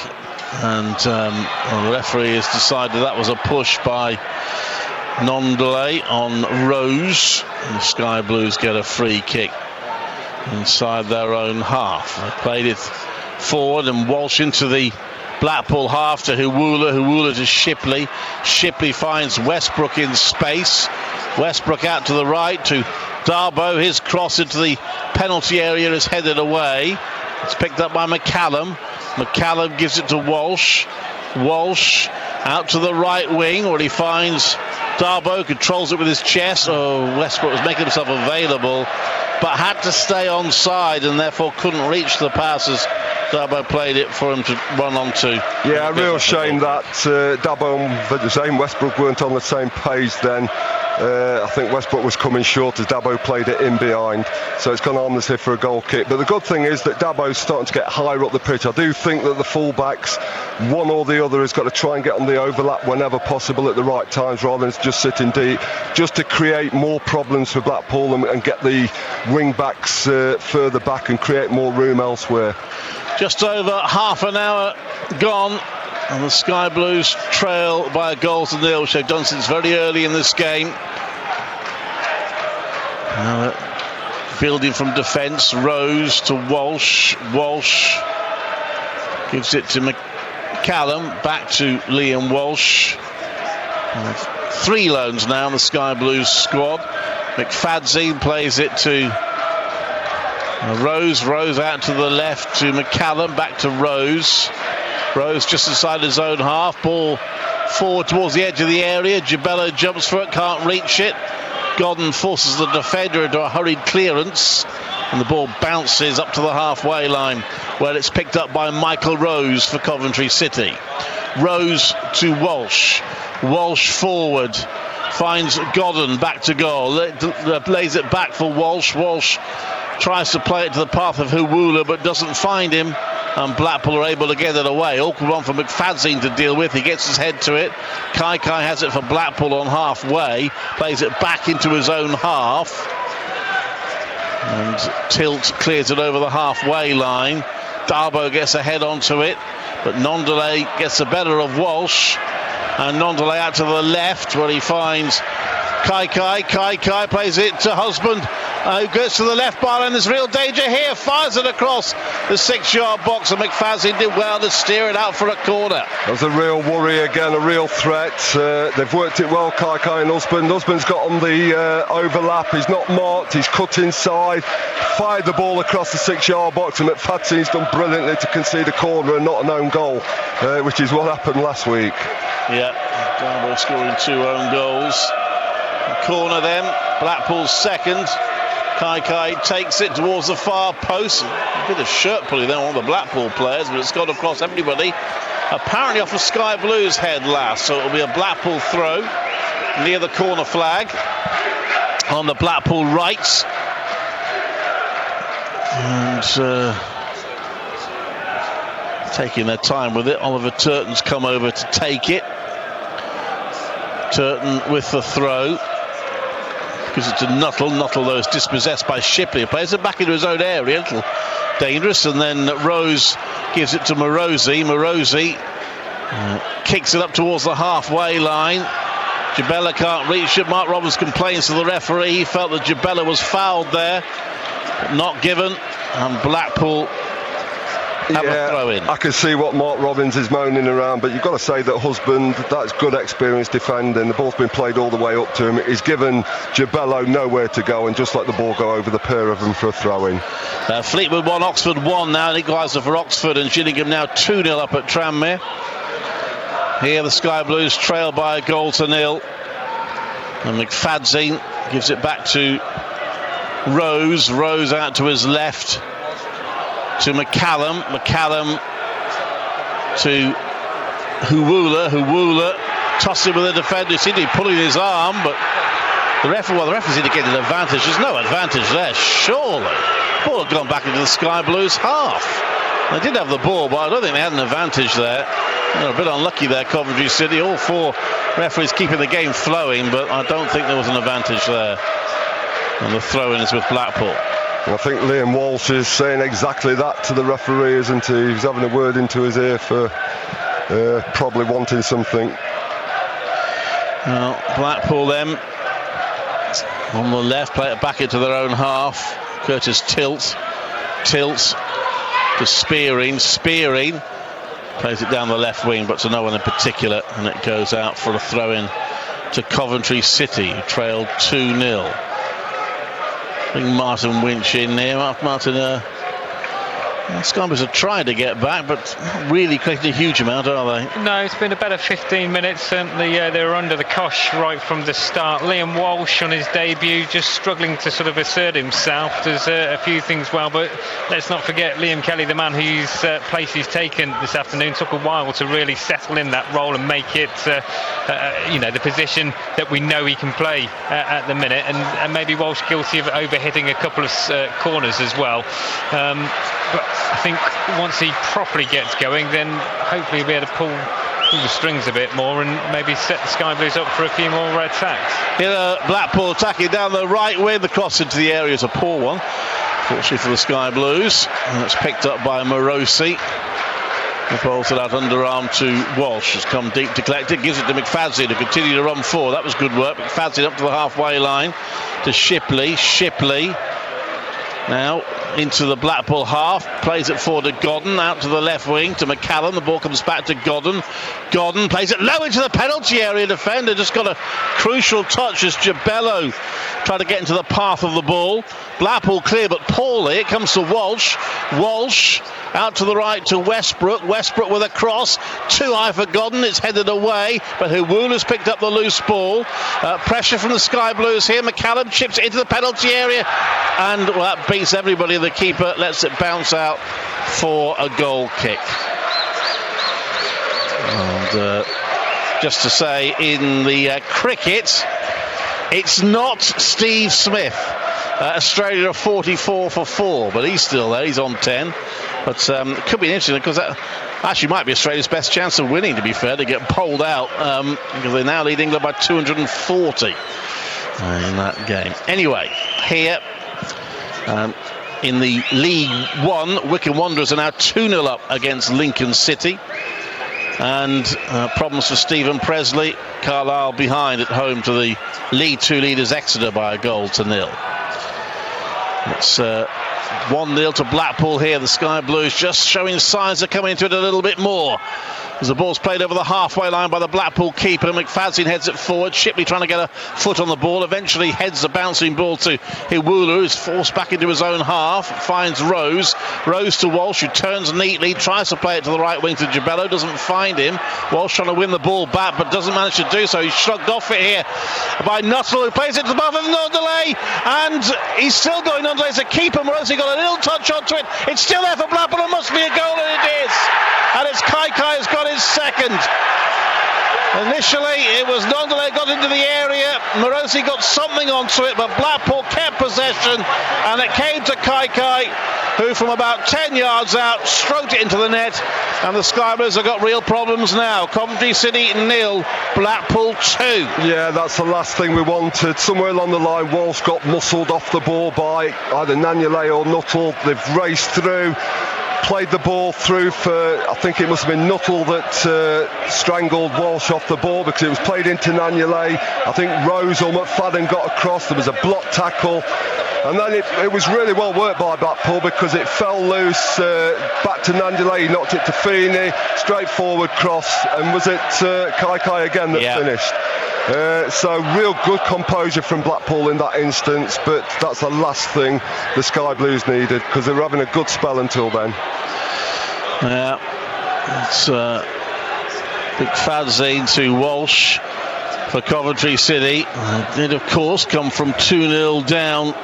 and the referee has decided that was a push by Nondelay on Rose, and the Sky Blues get a free kick inside their own half. They played it forward, and Walsh into the Blackpool half to Huwula to Shipley. Shipley finds Westbrook in space. Westbrook out to the right to Darbo. His cross into the penalty area is headed away. It's picked up by McCallum. McCallum gives it to Walsh. Walsh out to the right wing, where he finds Darbo, controls it with his chest. Westbrook was making himself available, but had to stay onside and therefore couldn't reach the passes. Darbo played it for him to run onto. Yeah, a real shame that Darbo and Westbrook weren't on the same page then. I think Westbrook was coming short as Dabo played it in behind, so it's gone harmlessly for a goal kick. But the good thing is that Dabo's starting to get higher up the pitch. I do think that the fullbacks, one or the other, has got to try and get on the overlap whenever possible at the right times, rather than just sitting deep, just to create more problems for Blackpool and get the wing backs further back and create more room elsewhere. Just over half an hour gone, and the Sky Blues trail by a goal to nil, which they've done since very early in this game. Now building from defence, Rose to Walsh. Walsh gives it to McCallum, back to Liam Walsh. And 3 loans now in the Sky Blues squad. McFadzean plays it to Rose. Rose out to the left to McCallum, back to Rose. Rose just inside his own half. Ball forward towards the edge of the area. Gibello jumps for it, can't reach it. Godden forces the defender into a hurried clearance, and the ball bounces up to the halfway line, where it's picked up by Michael Rose for Coventry City. Rose to Walsh. Walsh forward, finds Godden, back to goal. Lays it back for Walsh. Walsh tries to play it to the path of Huwula, but doesn't find him, and Blackpool are able to get it away. Awkward one for McFadzean to deal with. He gets his head to it. Kai has it for Blackpool on halfway, plays it back into his own half, and Tilt clears it over the halfway line. Darbo gets a head onto it, but Nondelay gets the better of Walsh, and Nondelay out to the left, where he finds Kai plays it to Husband, who gets to the left bar, and there's real danger here. Fires it across the 6-yard box, and McFadzean did well to steer it out for a corner. There's a real worry again, a real threat. They've worked it well, Kai and Husband. Husband's got on the overlap. He's not marked. He's cut inside, fired the ball across the 6-yard box, and McFadzean's done brilliantly to concede a corner and not an own goal, which is what happened last week. Yeah, Darbo scoring 2 own goals. Corner then, Blackpool's second. Kai takes it towards the far post. A bit of shirt pulling there on the Blackpool players, but it's gone across everybody. Apparently off the Sky Blues head last, so it'll be a Blackpool throw near the corner flag on the Blackpool right. And taking their time with it. Oliver Turton's come over to take it. Turton with the throw. Gives it to Nuttall. Nuttall, though, is dispossessed by Shipley. Plays it back into his own area. A little dangerous. And then Rose gives it to Morosi. Morosi kicks it up towards the halfway line. Gibella can't reach it. Mark Robbins complains to the referee. He felt that Gibella was fouled there, but not given. And Blackpool have a throw in. I can see what Mark Robbins is moaning around, but you've got to say that Husband, that's good experience defending. The ball's been played all the way up to him. He's given Gibello nowhere to go and just let the ball go over the pair of them for a throw-in. Fleetwood 1, Oxford 1 now. An equaliser for Oxford, and Gillingham now 2-0 up at Tranmere. Here the Sky Blues trail by a goal to nil. And McFadzean gives it back to Rose. Rose out to his left to McCallum. McCallum to Huwula. Tossing with the defender. He seemed to be pulling his arm, but the referee's indicated advantage. There's no advantage there, surely. The ball had gone back into the Sky Blues half. They did have the ball, but I don't think they had an advantage there. They were a bit unlucky there, Coventry City. All 4 referees keeping the game flowing, but I don't think there was an advantage there. And the throw-in is with Blackpool. I think Liam Walsh is saying exactly that to the referee, isn't he? He's having a word into his ear for probably wanting something. Well, Blackpool then on the left, play it back into their own half. Curtis Tilt to Spearing. Spearing plays it down the left wing, but to no one in particular, and it goes out for a throw-in to Coventry City, who trailed 2-0. Bring Martin Winch in here. Martin Sky Blues are trying to get back, but not really creating a huge amount, are they? No, it's been a better 15 minutes. Certainly they were under the cosh right from the start. Liam Walsh on his debut just struggling to sort of assert himself. There's a few things well, but let's not forget Liam Kelly, the man whose place he's taken this afternoon, took a while to really settle in that role and make it the position that we know he can play at the minute, and maybe Walsh guilty of overhitting a couple of corners as well. But I think once he properly gets going, then hopefully he'll be able to pull the strings a bit more and maybe set the Sky Blues up for a few more attacks. Blackpool attacking down the right wing. The cross into the area is a poor one, fortunately for the Sky Blues. And it's picked up by Morosi. He bolted out underarm to Walsh, has come deep to collect it, gives it to McFadzean to continue to run forward. That was good work. McFadzean up to the halfway line to Shipley. Now into the Blackpool half, plays it forward to Godden, out to the left wing to McCallum. The ball comes back to Godden. Godden plays it low into the penalty area. Defender just got a crucial touch as Jabello tried to get into the path of the ball. Blackpool clear but poorly. It comes to Walsh. Walsh out to the right to Westbrook. Westbrook with a cross. Too high for Godden. It's headed away, but Huwula's picked up the loose ball. Pressure from the Sky Blues here. McCallum chips it into the penalty area, and that beats everybody. The keeper lets it bounce out for a goal kick. And just to say, in the cricket, it's not Steve Smith. Australia are 44 for 4, but he's still there. He's on 10. But it could be interesting because that actually might be Australia's best chance of winning, to be fair, to get bowled out, because they now lead England by 240 in that game. Anyway, here in the League One, Wycombe Wanderers are now 2-0 up against Lincoln City. And problems for Stephen Presley. Carlisle behind at home to the League Two leaders Exeter by 1-0. It's 1-0 to Blackpool here. The Sky Blues just showing signs of coming into it a little bit more. As the ball's played over the halfway line by the Blackpool keeper, McFadzean heads it forward. Shipley trying to get a foot on the ball. Eventually heads the bouncing ball to Huwula, who's forced back into his own half. Finds Rose. Rose to Walsh, who turns neatly. Tries to play it to the right wing to Jabello. Doesn't find him. Walsh trying to win the ball back, but doesn't manage to do so. He's shrugged off it here by Nuttall, who plays it to the bottom of Nondelay. And he's still going Nondelay as a keeper. Morosi got a little touch onto it. It's still there for Blackpool. It must be a goal, and it is. And it's Kaikai has got his second. Initially it was Nondelay got into the area, Morosi got something onto it, but Blackpool kept possession, and it came to Kaikai, who from about 10 yards out stroked it into the net, and the Sky Blues have got real problems now. Coventry City 0, Blackpool 2. Yeah, that's the last thing we wanted. Somewhere along the line, Walsh got muscled off the ball by either Nanyale or Nuttall. They've raced through, played the ball through for, I think it must have been Nuttall that strangled Walsh off the ball, because it was played into Nanyale. I think Rose or McFadden got across. There was a block tackle, and then it was really well worked by Blackpool, because it fell loose back to Nanyale. He knocked it to Feeney, straightforward cross, and was it Kaikai again that finished? So real good composure from Blackpool in that instance, but that's the last thing the Sky Blues needed, because they were having a good spell until then. Yeah, it's McFadzean to Walsh for Coventry City. Did of course come from 2-0 down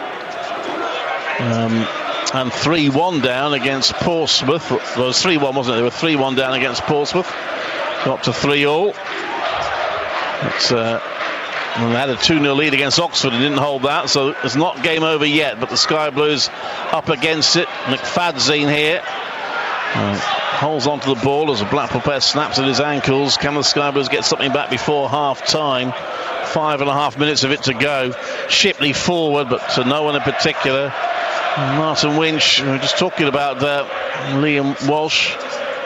and 3-1 down against Portsmouth. Well, it was 3-1, wasn't it? They were 3-1 down against Portsmouth. Got to 3-all. They had a 2-0 lead against Oxford and didn't hold that, so it's not game over yet, but the Sky Blues up against it. McFadzean here holds onto the ball as a Blackpool player snaps at his ankles. Can the Sky Blues get something back before half time? 5.5 minutes of it to go. Shipley forward, but to no one in particular. Martin Winch, we were just talking about Liam Walsh.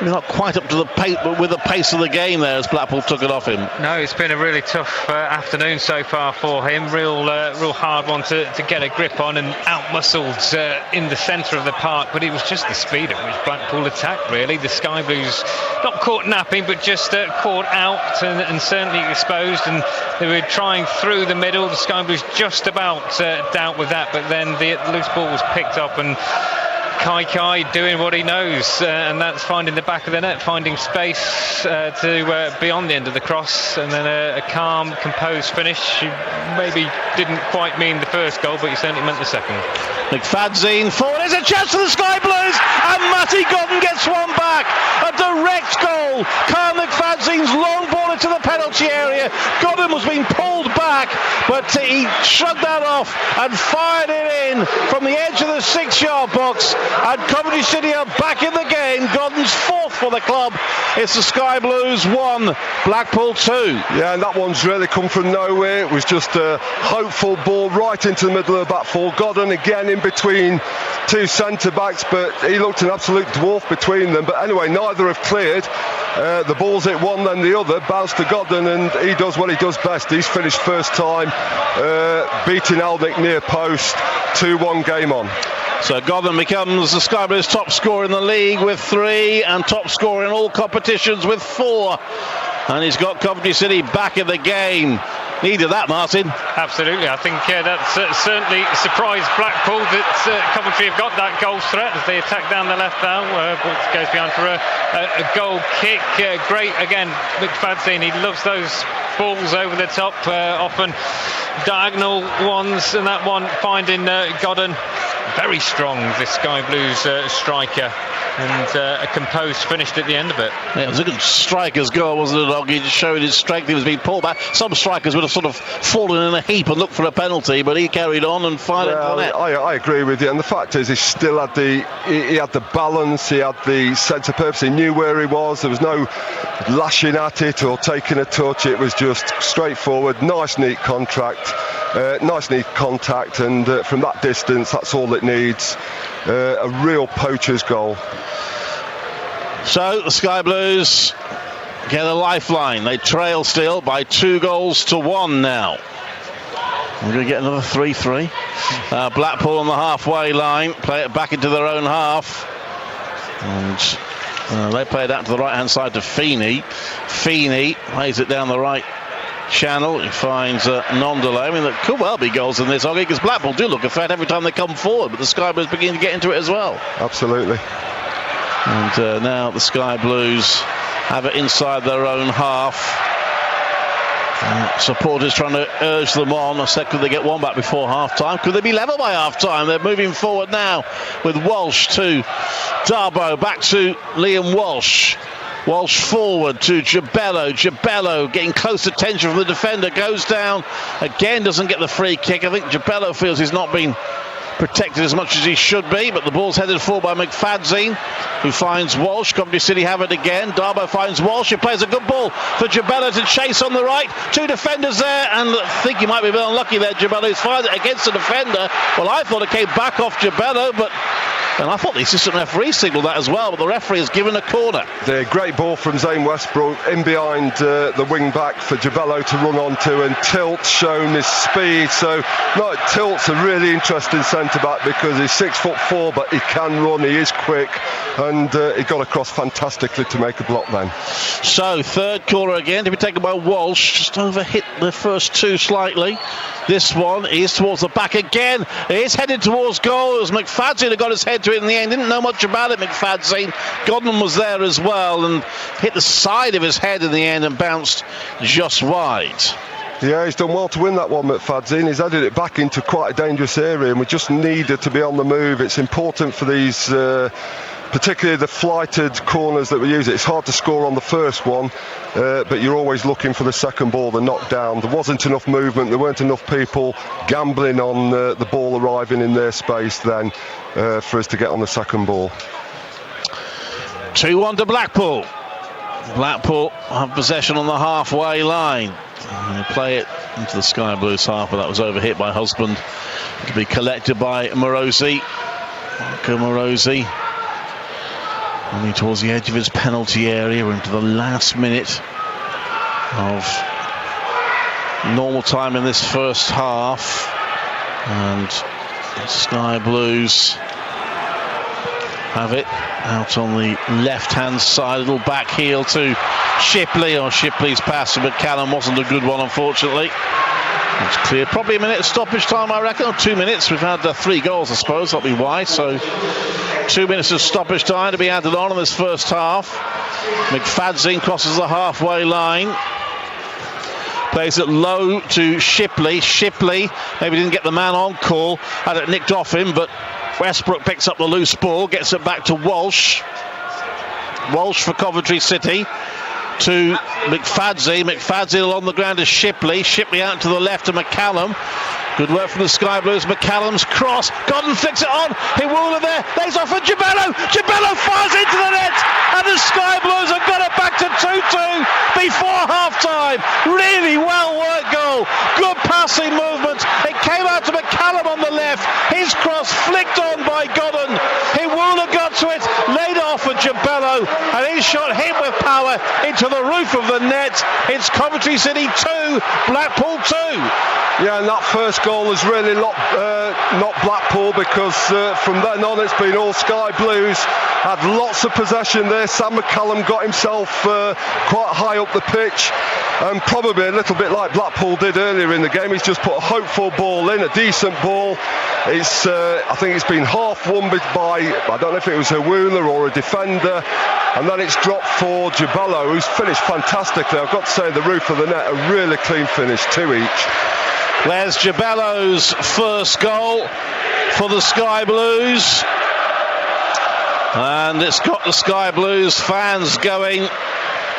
Not quite up to the pace, but with the pace of the game there as Blackpool took it off him. No, it's been a really tough afternoon so far for him. Real hard one to get a grip on, and out-muscled in the centre of the park. But it was just the speed at which Blackpool attacked, really. The Sky Blues not caught napping, but just caught out and certainly exposed. And they were trying through the middle. The Sky Blues just about dealt with that, but then the loose ball was picked up, and Kai doing what he knows, and that's finding the back of the net, finding space to beyond the end of the cross, and then a calm, composed finish. He maybe didn't quite mean the first goal, but he certainly meant the second. McFadzean forward, there's a chance for the Sky Blues, and Matty Godden gets one back. A direct goal. Carl McFadzean's long ball into the penalty area. Godden was being pulled back, but he shrugged that off and fired it in from the edge of the 6-yard box, and Coventry City are back in the game. Godden's fourth for the club. It's the Sky Blues 1, Blackpool 2. Yeah, and that one's really come from nowhere. It was just a hopeful ball right into the middle of the back four. Godden again in between two centre-backs, but he looked an absolute dwarf between them. But anyway, neither have cleared. The ball's hit one, then the other, bounced to Godden, and he does what he does best. He's finished first time, beating Aldic near post, 2-1 game on. So Godden becomes the Sky Blues top scorer in the league with 3, and top scorer in all competitions with 4. And he's got Coventry City back in the game. Needed that, Martin. Absolutely. I think that's certainly surprised Blackpool that Coventry have got that goal threat as they attack down the left now. Ball goes behind for a goal kick. Great again, McFadzean. He loves those balls over the top, often diagonal ones, and that one finding Godden. Very strong, this Sky Blues striker, and a composed finished at the end of it. Yeah, it was a good striker's goal, wasn't it, Oggy? Just showing his strength. He was being pulled back. Some strikers would have sort of fallen in a heap and looked for a penalty, but he carried on and fired it for the net. I agree with you, and the fact is he still had he had the balance, he had the sense of purpose, he knew where he was. There was no lashing at it or taking a touch. It was just straightforward, nice neat contact, and from that distance that's all it needs. A real poacher's goal. So the Sky Blues get a lifeline. They trail still by 2-1 now. We're going to get another 3-3. Blackpool on the halfway line, play it back into their own half, and they play it out to the right hand side to Feeney. Feeney plays it down the right channel. He finds non-delay. I mean, there could well be goals in this, Oggy, because Blackpool do look a threat every time they come forward, but the Sky Blues begin to get into it as well. Absolutely. And now the Sky Blues have it inside their own half. Supporters trying to urge them on. Could they get one back before half-time? Could they be level by half-time? They're moving forward now with Walsh to Darboe, back to Liam Walsh. Walsh forward to Jabello. Jabello getting close attention from the defender, goes down again, doesn't get the free kick. I think Jabello feels he's not been protected as much as he should be, but the ball's headed forward by McFadzean, who finds Walsh. Coventry City have it again. Darboe finds Walsh. He plays a good ball for Jabello to chase on the right. 2 defenders there, and I think he might be a bit unlucky there. Jabello's fired it against the defender. Well, I thought it came back off Jabello, and I thought the assistant referee signalled that as well, but the referee has given a corner. The great ball from Zane Westbrook in behind the wing back for Jabello to run onto, and Tilt's shown his speed. So Tilt's a really interesting centre-back because he's 6'4", but he can run, he is quick, and he got across fantastically to make a block then. So third corner again to be taken by Walsh, just overhit the first 2 slightly. This one is towards the back again. It is headed towards goal. It was McFadzean who got his head to it in the end. Didn't know much about it, McFadzean. Godden was there as well and hit the side of his head in the end and bounced just wide. Yeah, he's done well to win that one, McFadzean. He's headed it back into quite a dangerous area, and we just needed to be on the move. It's important for these, particularly the flighted corners that we use. It's hard to score on the first one, but you're always looking for the second ball, the knockdown. There wasn't enough movement, there weren't enough people gambling on the ball arriving in their space then for us to get on the second ball. 2-1 to Blackpool. Blackpool have possession on the halfway line. They play it into the Sky Blues half, but that was overhit by Husband to be collected by Morosi. Marco Morosi only towards the edge of his penalty area. We're into the last minute of normal time in this first half, and the Sky Blues have it out on the left hand side, a little back heel to Shipley. Shipley's pass to McCallum wasn't a good one, unfortunately. It's clear, probably a minute of stoppage time, I reckon, or 2 minutes. We've had 3 goals, I suppose, that'll be why. So 2 minutes of stoppage time to be added on in this first half. McFadzean crosses the halfway line. Plays it low to Shipley. Shipley maybe didn't get the man on call. Had it nicked off him, but Westbrook picks up the loose ball, gets it back to Walsh. Walsh for Coventry City. To McFadzean. McFadzean along the ground to Shipley. Shipley out to the left to McCallum. Good work from the Sky Blues. McCallum's cross. Godden flicks it on. Hiwula there. Lays off for Jabello. Jabello fires into the net. And the Sky Blues have got it back to 2-2 before half-time. Really well-worked goal. Good passing movement. It came out to McCallum on the left. His cross flicked on by Godden. Hiwula got to it. Laid off for Jabello. And his shot hit with power into the roof of the net. It's Coventry City 2, Blackpool 2. Yeah, and that first goal has really not Blackpool, because from then on it's been all Sky Blues. Had lots of possession there. Sam McCallum got himself quite high up the pitch, and probably a little bit like Blackpool did earlier in the game. He's just put a hopeful ball in, a decent ball. It's I think it's been half won by, I don't know if it was Hiwula or a defender, and then it's dropped for Jabello, who's finished fantastically. I've got to say, the roof of the net, a really clean finish, 2 each. There's Jabello's first goal for the Sky Blues. And it's got the Sky Blues fans going.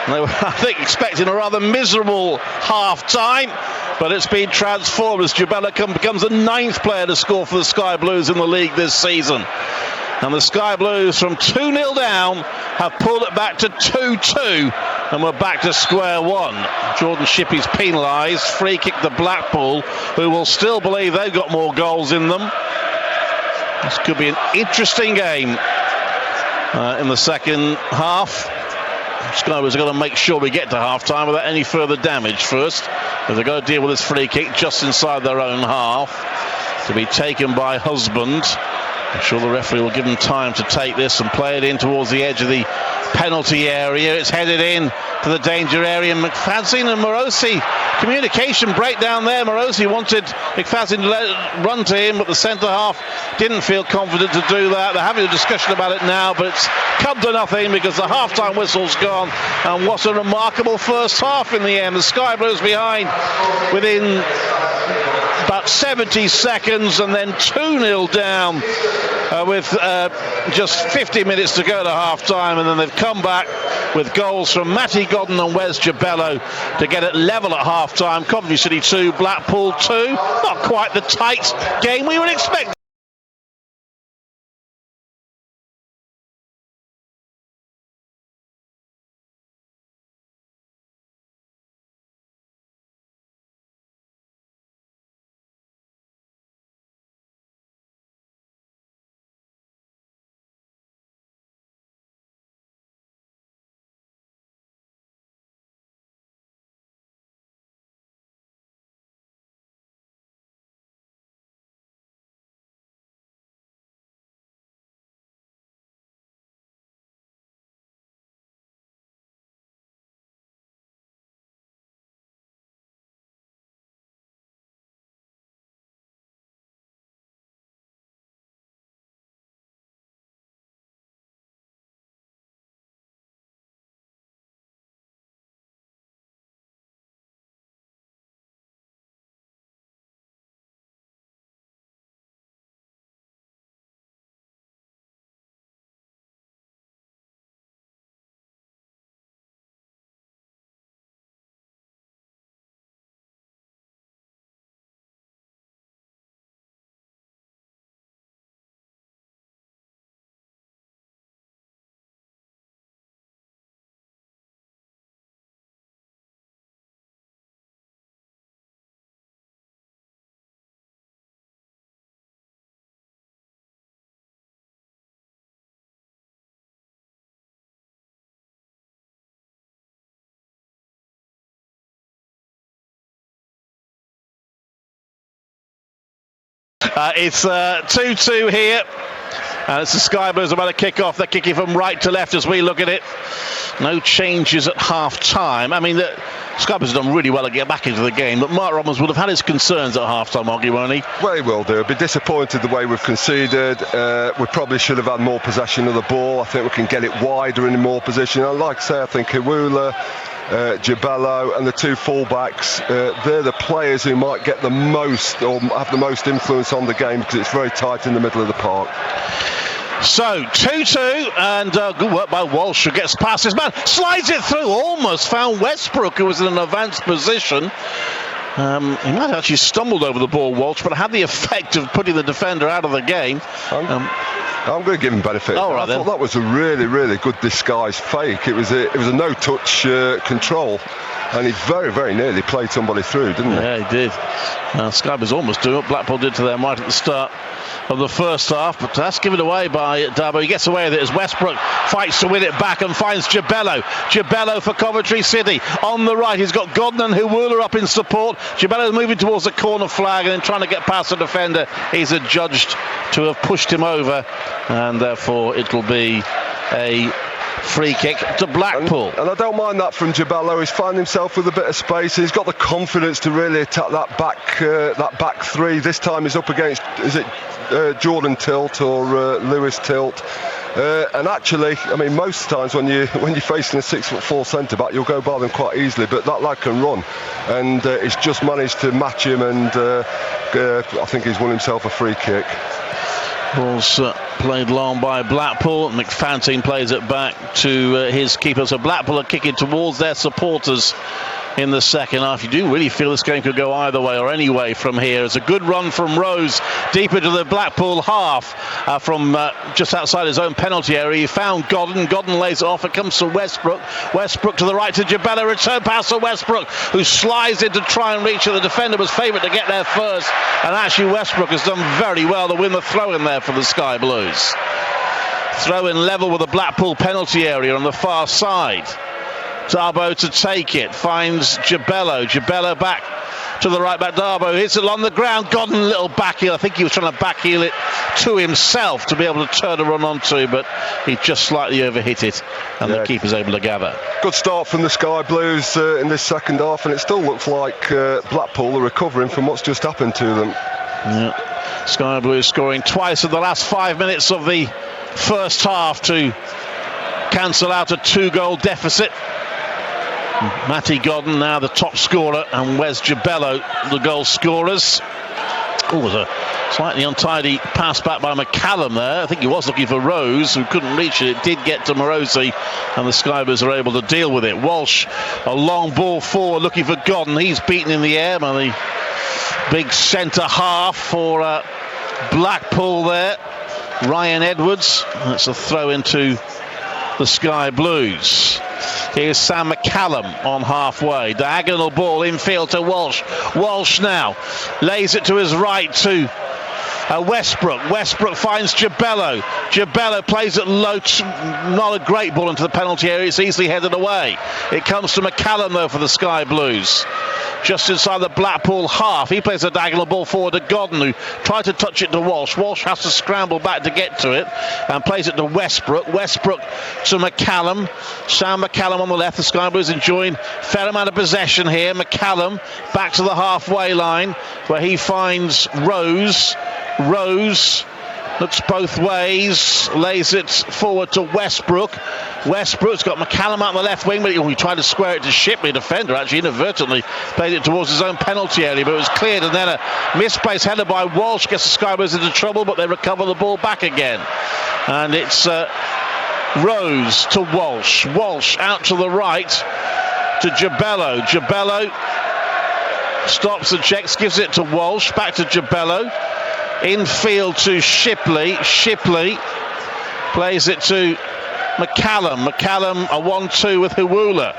They were, I think, expecting a rather miserable half-time, but it's been transformed as Jabello becomes the 9th player to score for the Sky Blues in the league this season. And the Sky Blues, from 2-0 down, have pulled it back to 2-2, and we're back to square one. Jordan Shippey's penalised, free kick to Blackpool, who will still believe they've got more goals in them. This could be an interesting game in the second half. Sky Blues are going to make sure we get to half-time without any further damage first, because they've got to deal with this free kick just inside their own half, to be taken by Husband. I'm sure the referee will give them time to take this and play it in towards the edge of the penalty area. It's headed in to the danger area. McFadzean and Morosi, communication breakdown there. Morosi wanted McFadzean to let it run to him, but the centre half didn't feel confident to do that. They're having a discussion about it now, but it's come to nothing because the half-time whistle's gone. And what a remarkable first half in the end. The Sky Blues behind within about 70 seconds, and then 2-0 down with just 50 minutes to go to half-time, and then they've come back with goals from Matty Godden and Wes Jabello to get it level at half-time. Coventry City 2, Blackpool 2. Not quite the tight game we would expect. It's 2-2 here. It's the Sky Blues about to kick off. They're kicking from right to left as we look at it. No changes at half-time. I mean, Sky Blues have done really well to get back into the game, but Mark Robbins would have had his concerns at half-time, Oggy, won't he? Well, he will do. He'll be disappointed the way we've conceded. We probably should have had more possession of the ball. I think we can get it wider in more position. And like I say, I think Iwula, Gibello and the two fullbacks, they're the players who might get the most or have the most influence on the game, because it's very tight in the middle of the park. So 2-2, and good work by Walsh, who gets past his man, slides it through, almost found Westbrook, who was in an advanced position. He might have actually stumbled over the ball, Walsh, but had the effect of putting the defender out of the game. I'm going to give him benefit. I thought that was a really, really good disguised fake. It was a no-touch control, and he very, very nearly played somebody through, didn't he? Yeah, he did. Sky was almost doing what Blackpool did to them right at the start of the first half, but that's given away by Darbo. He gets away with it as Westbrook fights to win it back and finds Gibello. Gibello for Coventry City. On the right, he's got Godden and Huwula up in support. Gibello moving towards the corner flag and then trying to get past the defender. He's adjudged to have pushed him over, and therefore it'll be a free kick to Blackpool. And I don't mind that from Gibello. He's found himself with a bit of space. He's got the confidence to really attack that back three. This time he's up against, is it Jordan Tilt or Lewis Tilt? And actually, I mean, most times when you're facing a 6'4" centre back, you'll go by them quite easily. But that lad can run, and he's just managed to match him, and I think he's won himself a free kick. Ball's played long by Blackpool. McFanting plays it back to his keeper. So Blackpool are kicking towards their supporters in the second half. You do really feel this game could go either way or any way from here. It's a good run from Rose deep into the Blackpool half from just outside his own penalty area. He found Godden. Godden lays it off. It comes to Westbrook. Westbrook to the right to Gibello. Return pass to Westbrook, who slides in to try and reach it. The defender was favoured to get there first, and actually Westbrook has done very well to win the throw in there for the Sky Blues. Throw in level with the Blackpool penalty area on the far side. Darbo to take it, finds Gibello. Gibello back to the right back. Darbo hits it on the ground. Godden little back heel. I think he was trying to back heel it to himself to be able to turn and run onto, but he just slightly overhit it, and the keeper's able to gather. Good start from the Sky Blues in this second half, and it still looks like Blackpool are recovering from what's just happened to them. Yeah. Sky Blues scoring twice in the last 5 minutes of the first half to cancel out a 2-goal deficit. Matty Godden now the top scorer, and Wes Gibello the goal scorers. Oh, was a slightly untidy pass back by McCallum there. I think he was looking for Rose, who couldn't reach it. It did get to Morosi, and the Sky Blues are able to deal with it. Walsh, a long ball forward looking for Godden. He's beaten in the air by the big centre half for Blackpool there. Ryan Edwards. That's a throw into the Sky Blues. Here's Sam McCallum on halfway. Diagonal ball infield to Walsh. Walsh now lays it to his right to Westbrook. Westbrook finds Gibello. Gibello plays it low. Not a great ball into the penalty area. It's easily headed away. It comes to McCallum though for the Sky Blues. Just inside the Blackpool half. He plays a diagonal ball forward to Godden, who tried to touch it to Walsh. Walsh has to scramble back to get to it and plays it to Westbrook. Westbrook to McCallum. Sam McCallum on the left. The Sky Blues enjoying a fair amount of possession here. McCallum back to the halfway line where he finds Rose. Rose looks both ways, lays it forward to Westbrook. Westbrook's got McCallum out on the left wing, but he tried to square it to Shipley. Defender actually inadvertently played it towards his own penalty area, but it was cleared, and then a misplaced header by Walsh gets the Sky Blues into trouble, but they recover the ball back again. And it's Rose to Walsh. Walsh out to the right to Gibello. Gibello stops and checks, gives it to Walsh, back to Gibello. Infield to Shipley. Shipley plays it to McCallum. McCallum a 1-2 with Huwula.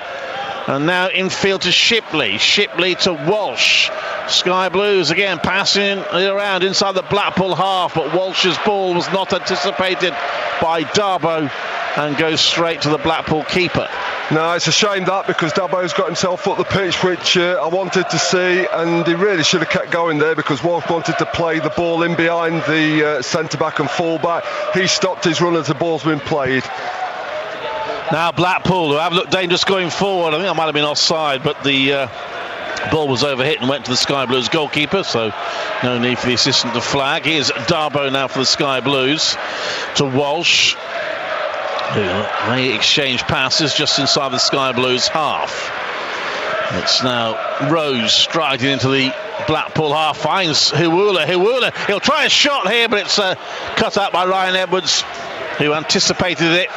And now infield to Shipley. Shipley to Walsh. Sky Blues again passing it around inside the Blackpool half, but Walsh's ball was not anticipated by Darbo and goes straight to the Blackpool keeper. No, it's a shame that, because Darbo's got himself up the pitch, which I wanted to see, and he really should have kept going there, because Walsh wanted to play the ball in behind the centre-back and full-back. He stopped his run as the ball's been played. Now Blackpool, who have looked dangerous going forward. I think I might have been offside, but the ball was overhit and went to the Sky Blues goalkeeper, so no need for the assistant to flag. Here's Darboe now for the Sky Blues to Walsh. They exchange passes just inside the Sky Blues half. It's now Rose striding into the Blackpool half, finds Hiwula. He'll try a shot here, but it's cut out by Ryan Edwards, who anticipated it.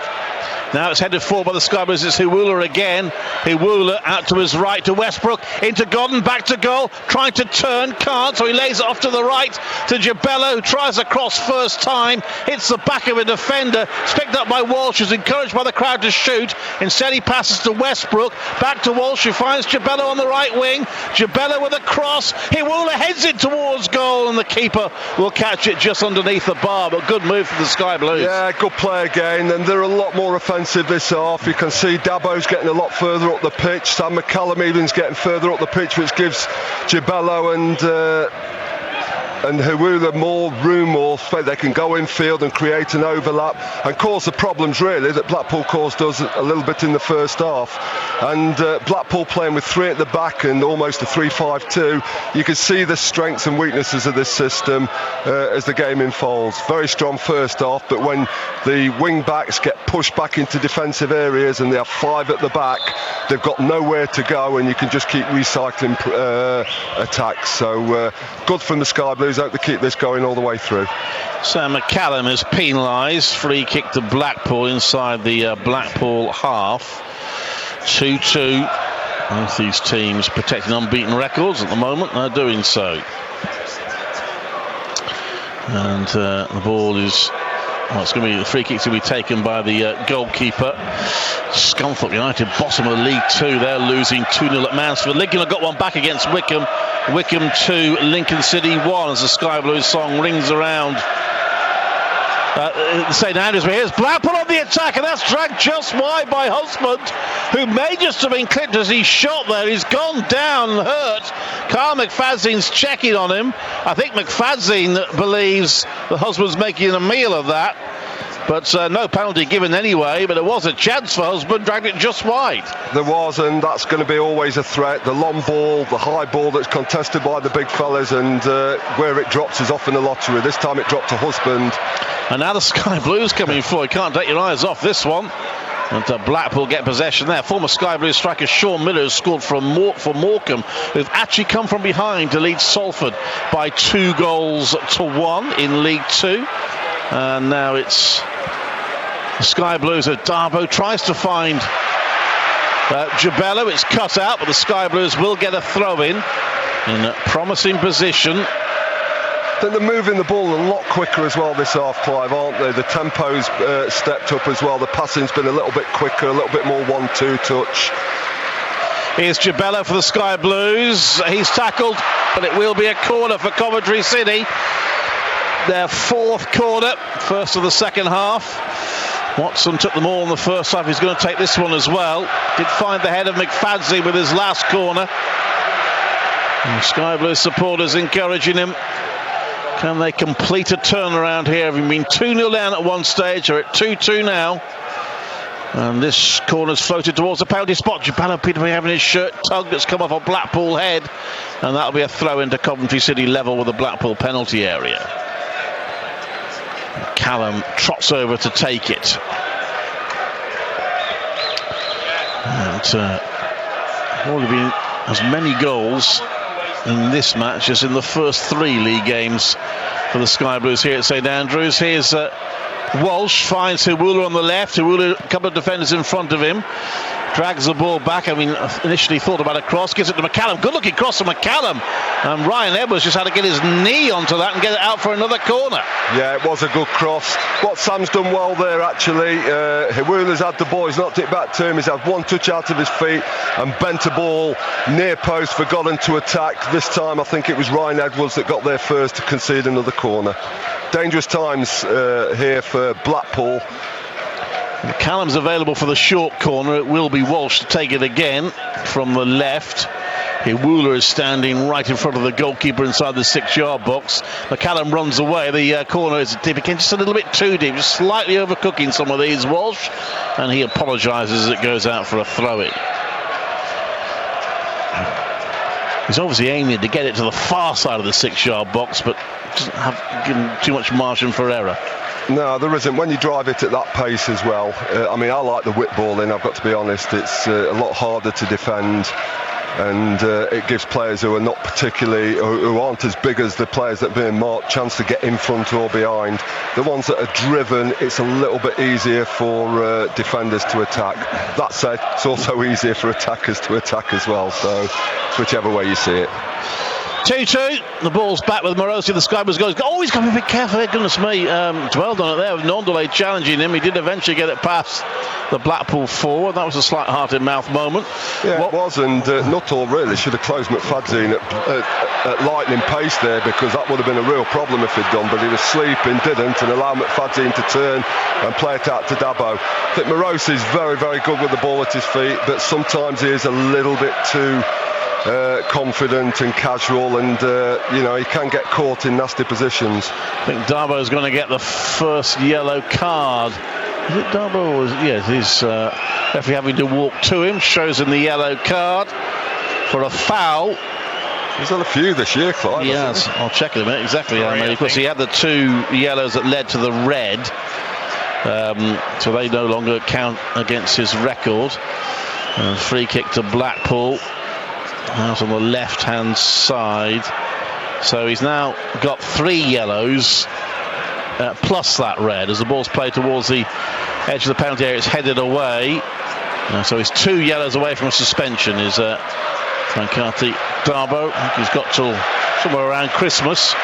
Now it's headed forward by the Sky Blues. It's Hiwula again. Hiwula out to his right to Westbrook. Into Godden, back to goal. Trying to turn, can't. So he lays it off to the right to Jabella, who tries a cross first time. Hits the back of a defender. It's picked up by Walsh, who's encouraged by the crowd to shoot. Instead he passes to Westbrook. Back to Walsh, who finds Jabella on the right wing. Jabella with a cross. Hiwula heads it towards goal, and the keeper will catch it just underneath the bar. But good move for the Sky Blues. Yeah, good play again, and they're a lot more offensive this half. You can see Dabo's getting a lot further up the pitch. Sam McCallum even's getting further up the pitch, which gives Jabello and Hiwula more room, more space. They can go infield and create an overlap and cause the problems really that Blackpool caused us a little bit in the first half. And Blackpool playing with three at the back and almost a 3-5-2. You can see the strengths and weaknesses of this system as the game unfolds. Very strong first half, but when the wing backs get pushed back into defensive areas and they have five at the back, they've got nowhere to go, and you can just keep recycling attacks. So good from the Sky Blues. Hope to keep this going all the way through. Sam McCallum is penalised. Free kick to Blackpool inside the Blackpool half. 2-2. Both these teams protecting unbeaten records at the moment. They're doing so. And the ball is... Well, it's going to be the free kick to be taken by the goalkeeper. Scunthorpe United, bottom of the League Two. They're losing 2-0 at Mansfield. Lincoln have got one back against Wickham. Wickham 2, Lincoln City 1 as the Sky Blues song rings around St Andrews. But here's Blackpool on the attack, and that's dragged just wide by Husband, who may just have been clipped as he shot there. He's gone down and hurt. Carl McFadzean's checking on him. I think McFadzean believes the Husband's making a meal of that. But no penalty given anyway, but there was a chance for Husband, dragged it just wide. There was, and that's going to be always a threat. The long ball, the high ball that's contested by the big fellas, and where it drops is often a lottery. This time it dropped to Husband. And now the Sky Blues coming forward. Can't take your eyes off this one. And Blackpool get possession there. Former Sky Blues striker Sean Miller has scored for Morecambe, who've actually come from behind to lead Salford by 2-1 in League Two. And now it's the Sky Blues. Darboe tries to find Jabello. It's cut out, but the Sky Blues will get a throw in a promising position. I think they're moving the ball a lot quicker as well this half, Clive, aren't they? The tempo's stepped up as well. The passing's been a little bit quicker, a little bit more 1-2 touch. Here's Jabello for the Sky Blues. He's tackled, but it will be a corner for Coventry City. Their fourth corner, first of the second half. Watson took them all in the first half. He's going to take this one as well. Did find the head of McFadzean with his last corner. And Sky Blue supporters encouraging him. Can they complete a turnaround here? Having been 2-0 down at one stage, they're at 2-2 now. And this corner's floated towards the penalty spot. Jabello Peter having his shirt tugged. It's come off a Blackpool head. And that'll be a throw into Coventry City level with the Blackpool penalty area. Callum trots over to take it. And already been as many goals in this match as in the first three league games for the Sky Blues here at St Andrews. Here's Walsh, finds Hiwula on the left. Hiwula, a couple of defenders in front of him. Drags the ball back. I mean, initially thought about a cross. Gives it to McCallum. Good looking cross to McCallum. And Ryan Edwards just had to get his knee onto that and get it out for another corner. Yeah, it was a good cross. What Sam's done well there, actually. Hiwula's had the ball. He's knocked it back to him. He's had one touch out of his feet and bent a ball near post for Godden to attack. This time, I think it was Ryan Edwards that got there first to concede another corner. Dangerous times here for Blackpool. McCallum's available for the short corner. It will be Walsh to take it again from the left. Iwula is standing right in front of the goalkeeper inside the 6-yard box. McCallum runs away. The corner is deep again, just a little bit too deep, just slightly overcooking some of these, Walsh, and he apologises as it goes out for a throw-in. He's obviously aiming to get it to the far side of the 6-yard box, but doesn't have given too much margin for error. No, there isn't. When you drive it at that pace as well, I mean, I like the whip ball in, I've got to be honest. It's a lot harder to defend, and it gives players who are not particularly, who aren't as big as the players that are being marked, chance to get in front or behind. The ones that are driven, it's a little bit easier for defenders to attack. That said, it's also easier for attackers to attack as well, so it's whichever way you see it. 2-2, the ball's back with Morosi, the Sky Blues goes. Oh, he's got to be a bit careful there, goodness me. Well done it there with Nondole challenging him. He did eventually get it past the Blackpool forward. That was a slight heart-in-mouth moment. Yeah, it was, and Nuttall really should have closed McFadzean at lightning pace there, because that would have been a real problem if he'd done, but he was sleeping, didn't, and allowed McFadzean to turn and play it out to Dabo. I think Morosi's very, very good with the ball at his feet, but sometimes he is a little bit too confident and casual, and he can get caught in nasty positions. I think Darbo's going to get the first yellow card. Is it Darbo? Yes, he's referee having to walk to him, shows him the yellow card for a foul. He's had a few this year, Clive. Yes, I'll check in a minute exactly how many. Of course, he had the 2 yellows that led to the red, so they no longer count against his record. Free kick to Blackpool. Out on the left-hand side, so he's now got 3 yellows plus that red as the ball's played towards the edge of the penalty area. It's headed away, so he's 2 yellows away from a suspension. Is Francati Darbo. I think he's got till somewhere around Christmas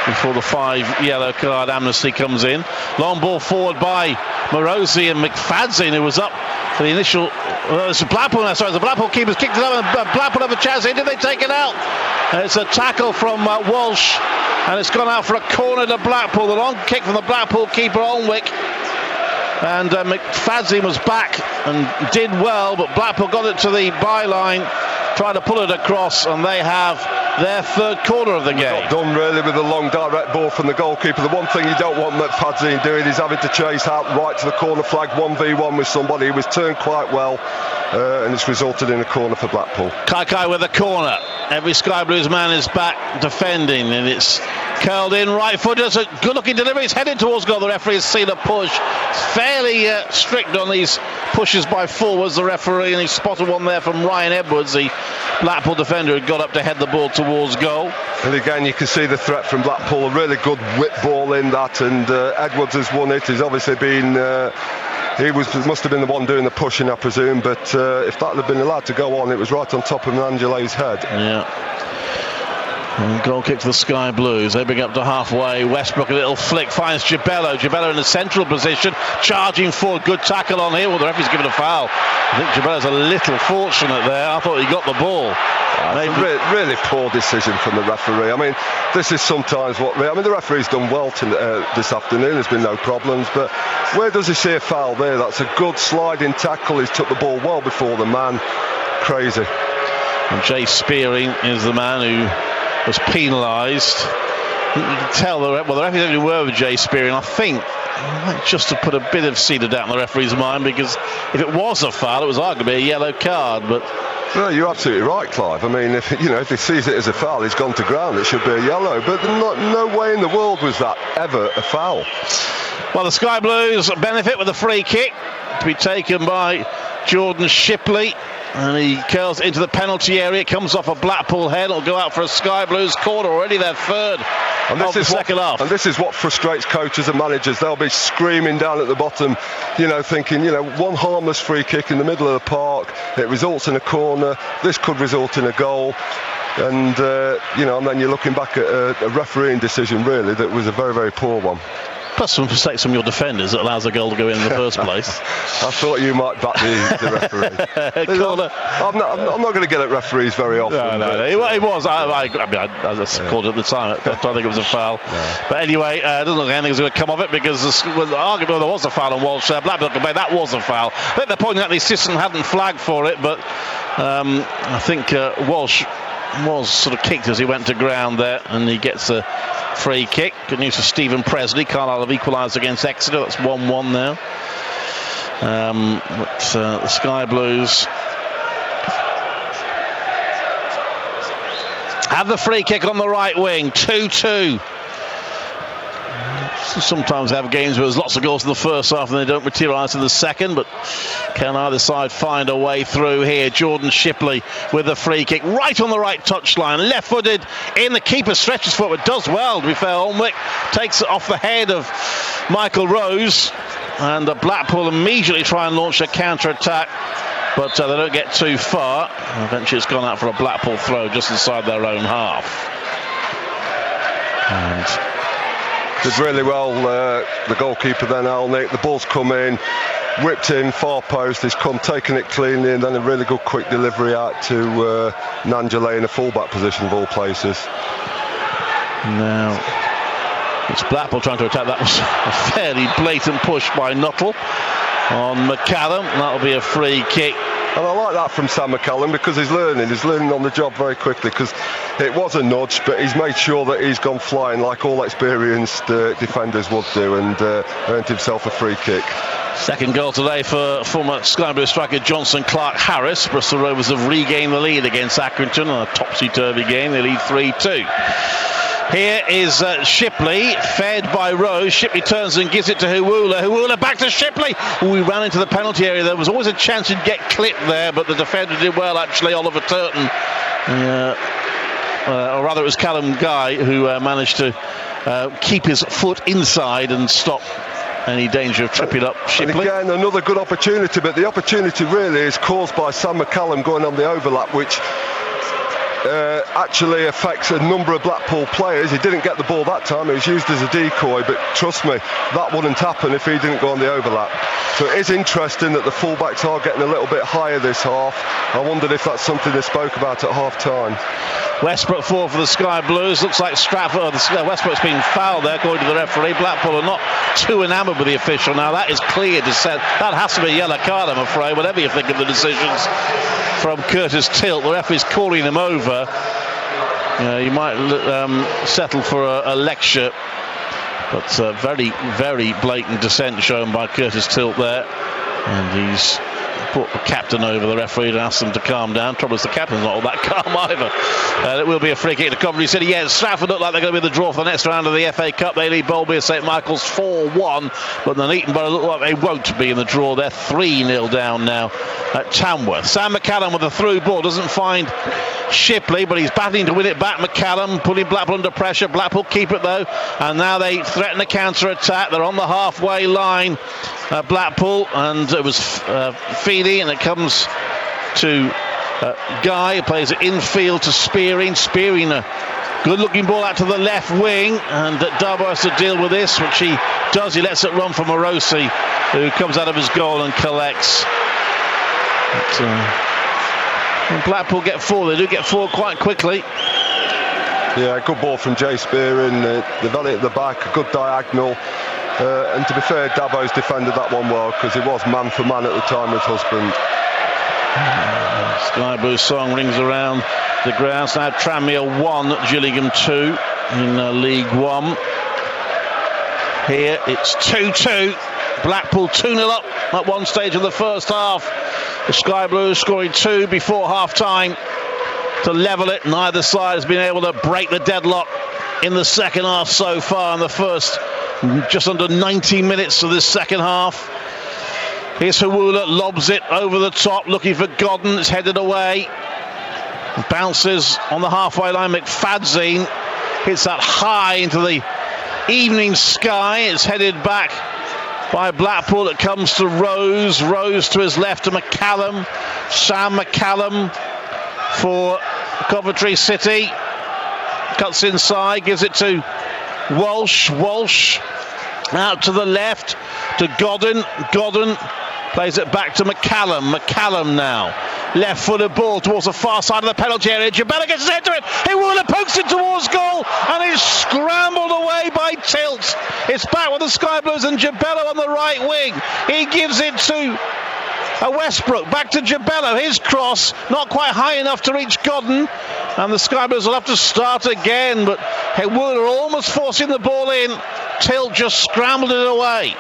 before the 5 yellow card amnesty comes in. Long ball forward by Morosi, and McFadzean, who was up for the initial. It's Blackpool now. Sorry, the Blackpool keepers kicked it up, and Blackpool have a chance here. Did they take it out? It's a tackle from Walsh, and it's gone out for a corner to Blackpool. The long kick from the Blackpool keeper Olnwick, and McFadzean was back and did well, but Blackpool got it to the byline, tried to pull it across, and they have their 3rd corner of the game. Got done really with a long direct ball from the goalkeeper. The one thing you don't want McFadzean doing is having to chase out right to the corner flag 1v1 with somebody. He was turned quite well, and it's resulted in a corner for Blackpool. Kai with a corner. Every Sky Blues man is back defending, and it's curled in right foot. It's a good looking delivery. It's headed towards goal. The referee has seen a push. It's fairly strict on these pushes by forwards, the referee, and he spotted one there from Ryan Edwards, the Blackpool defender, who got up to head the ball towards goal. And again, you can see the threat from Blackpool. A really good whip ball in that, and Edwards has won it. He's obviously been must have been the one doing the pushing, I presume, but if that had been allowed to go on, it was right on top of Angele's head. Yeah. And goal kick to the Sky Blues. They bring up to halfway. Westbrook, a little flick, finds Gibello. Gibello in the central position, charging forward. Good tackle on here. Well, the referee's given a foul. I think Gibello's a little fortunate there. I thought he got the ball. Really poor decision from the referee. I mean, this is sometimes the referee's done well this afternoon. There's been no problems, but where does he see a foul there? That's a good sliding tackle. He's took the ball well before the man. Crazy. And Jay Spearing is the man who was penalised. You can tell the referee's only word with Jay Spearing. I think just to put a bit of seed of doubt in the referee's mind, because if it was a foul, it was arguably a yellow card. But no, you're absolutely right, Clive. I mean, if he sees it as a foul, he's gone to ground. It should be a yellow. But no way in the world was that ever a foul. Well, the Sky Blues benefit with a free kick to be taken by Jordan Shipley, and he curls into the penalty area. It comes off a Blackpool head. It'll go out for a Sky Blues corner. Already their 3rd of the second half. And this is what frustrates coaches and managers. They'll be screaming down at the bottom, thinking, one harmless free kick in the middle of the park, it results in a corner. This could result in a goal. And, and then you're looking back at a refereeing decision, really, that was a very, very poor one. Plus some mistakes from your defenders that allows the goal to go in the first place. I thought you might back the referee. I'm not going to get at referees very often. No. It was. I called it at the time. I think it was a foul. Yeah. But anyway, it doesn't look like anything's going to come of it, because arguably there was a foul on Walsh. Blackpool complained that was a foul. I think they're pointing out the assistant hadn't flagged for it, but I think Walsh was sort of kicked as he went to ground there, and he gets a free kick. Good news for Stephen Presley. Carlisle have equalised against Exeter. That's 1-1 now. But the Sky Blues have the free kick on the right wing. 2-2. Sometimes they have games where there's lots of goals in the first half and they don't materialise in the second, but can either side find a way through here? Jordan Shipley with the free kick right on the right touchline, left-footed in. The keeper stretches for it, but does well, to be fair. Holmwick takes it off the head of Michael Rose, and Blackpool immediately try and launch a counter-attack, but they don't get too far. Eventually it's gone out for a Blackpool throw just inside their own half. And did really well, the goalkeeper then, Alnick. The ball's come in, whipped in, far post. He's come, taken it cleanly, and then a really good quick delivery out to Nanjale in a fullback position of all places. Now it's Blackpool trying to attack. That was a fairly blatant push by Nuttall on McCallum. That'll be a free kick. And I like that from Sam McCallum, because he's learning on the job very quickly, because it was a nudge, but he's made sure that he's gone flying like all experienced defenders would do, and earned himself a free kick. Second goal today for former Sky Blue striker Johnson Clark Harris. Bristol Rovers have regained the lead against Accrington on a topsy-turvy game. They lead 3-2. Here is Shipley, fed by Rose. Shipley turns and gives it to Huwula. Huwula back to Shipley. We ran into the penalty area. There was always a chance he'd get clipped there, but the defender did well, actually, Oliver Turton. Or rather, it was Callum Guy who managed to keep his foot inside and stop any danger of tripping up Shipley. And again, another good opportunity, but the opportunity really is caused by Sam McCallum going on the overlap, which actually affects a number of Blackpool players. He didn't get the ball that time, it was used as a decoy, but trust me, that wouldn't happen if he didn't go on the overlap. So it is interesting that the fullbacks are getting a little bit higher this half. I wondered if that's something they spoke about at half time. Westbrook 4 for the Sky Blues. Looks like Westbrook's been fouled there, according to the referee. Blackpool are not too enamoured with the official now. That is clear to say. That has to be a yellow card, I'm afraid, whatever you think of the decisions from Curtis Tilt. The referee's calling him over. You might settle for a lecture, but very, very blatant dissent shown by Curtis Tilt there, and he's brought the captain over, the referee, and asked them to calm down. Trouble is, the captain's not all that calm either. It will be a free kick to Coventry City. Yeah, Stratford look like they're going to be the draw for the next round of the FA Cup. They lead Bowlby St Michael's 4-1, but the Eton Borough look like they won't be in the draw. They're 3-0 down now at Tamworth. Sam McCallum with a through ball, doesn't find Shipley, but he's battling to win it back. McCallum putting Blackpool under pressure. Blackpool keep it though, and now they threaten a counter-attack. They're on the halfway line, Blackpool, and it was Feely, and it comes to Guy, who plays it infield to Spearing. Spearing, a good-looking ball out to the left wing, and Darbo has to deal with this, which he does. He lets it run for Morosi, who comes out of his goal and collects. When Blackpool get forward, they do get forward quite quickly. Yeah, good ball from Jay Spearing. They've had it at the back, a good diagonal. And to be fair, Dabo's defended that one well, because he was man for man at the time with Husband. Sky Blue song rings around the grounds. Now Tranmere 1, Gillingham 2 in League 1. Here it's 2-2. Blackpool 2-0 up at one stage of the first half. The Sky Blues scoring 2 before half-time to level it. Neither side has been able to break the deadlock in the second half so far, in the first just under 90 minutes of this second half. Here's Huwula, lobs it over the top, looking for Godden. It's headed away. Bounces on the halfway line. McFadzine hits that high into the evening sky. It's headed back by Blackpool. It comes to Rose. Rose to his left to McCallum. Sam McCallum for Coventry City. Cuts inside, gives it to Walsh. Walsh out to the left to Godden. Godden plays it back to McCallum. McCallum now. Left-footed ball towards the far side of the penalty area. Jabella gets his head to it. Huwula pokes it towards goal, and it's scrambled away by Tilt. It's back with the Sky Blues and Jabella on the right wing. He gives it to Westbrook back to Jabello. His cross not quite high enough to reach Godden, and the Sky Blues will have to start again. But Hewula almost forcing the ball in. Tilt just scrambled it away.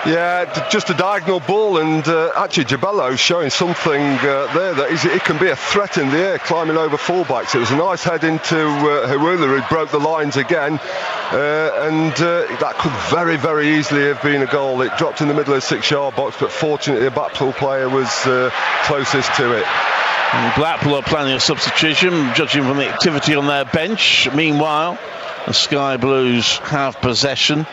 Yeah, just a diagonal ball, and actually Jabello showing something there that he can be a threat in the air, climbing over fullbacks. It was a nice head into Hewula, who broke the lines again, and that could very, very easily have been a goal. It dropped in the middle of the 6-yard box, but fortunately a Blackpool player was closest to it. And Blackpool are planning a substitution, judging from the activity on their bench. Meanwhile, the Sky Blues have possession.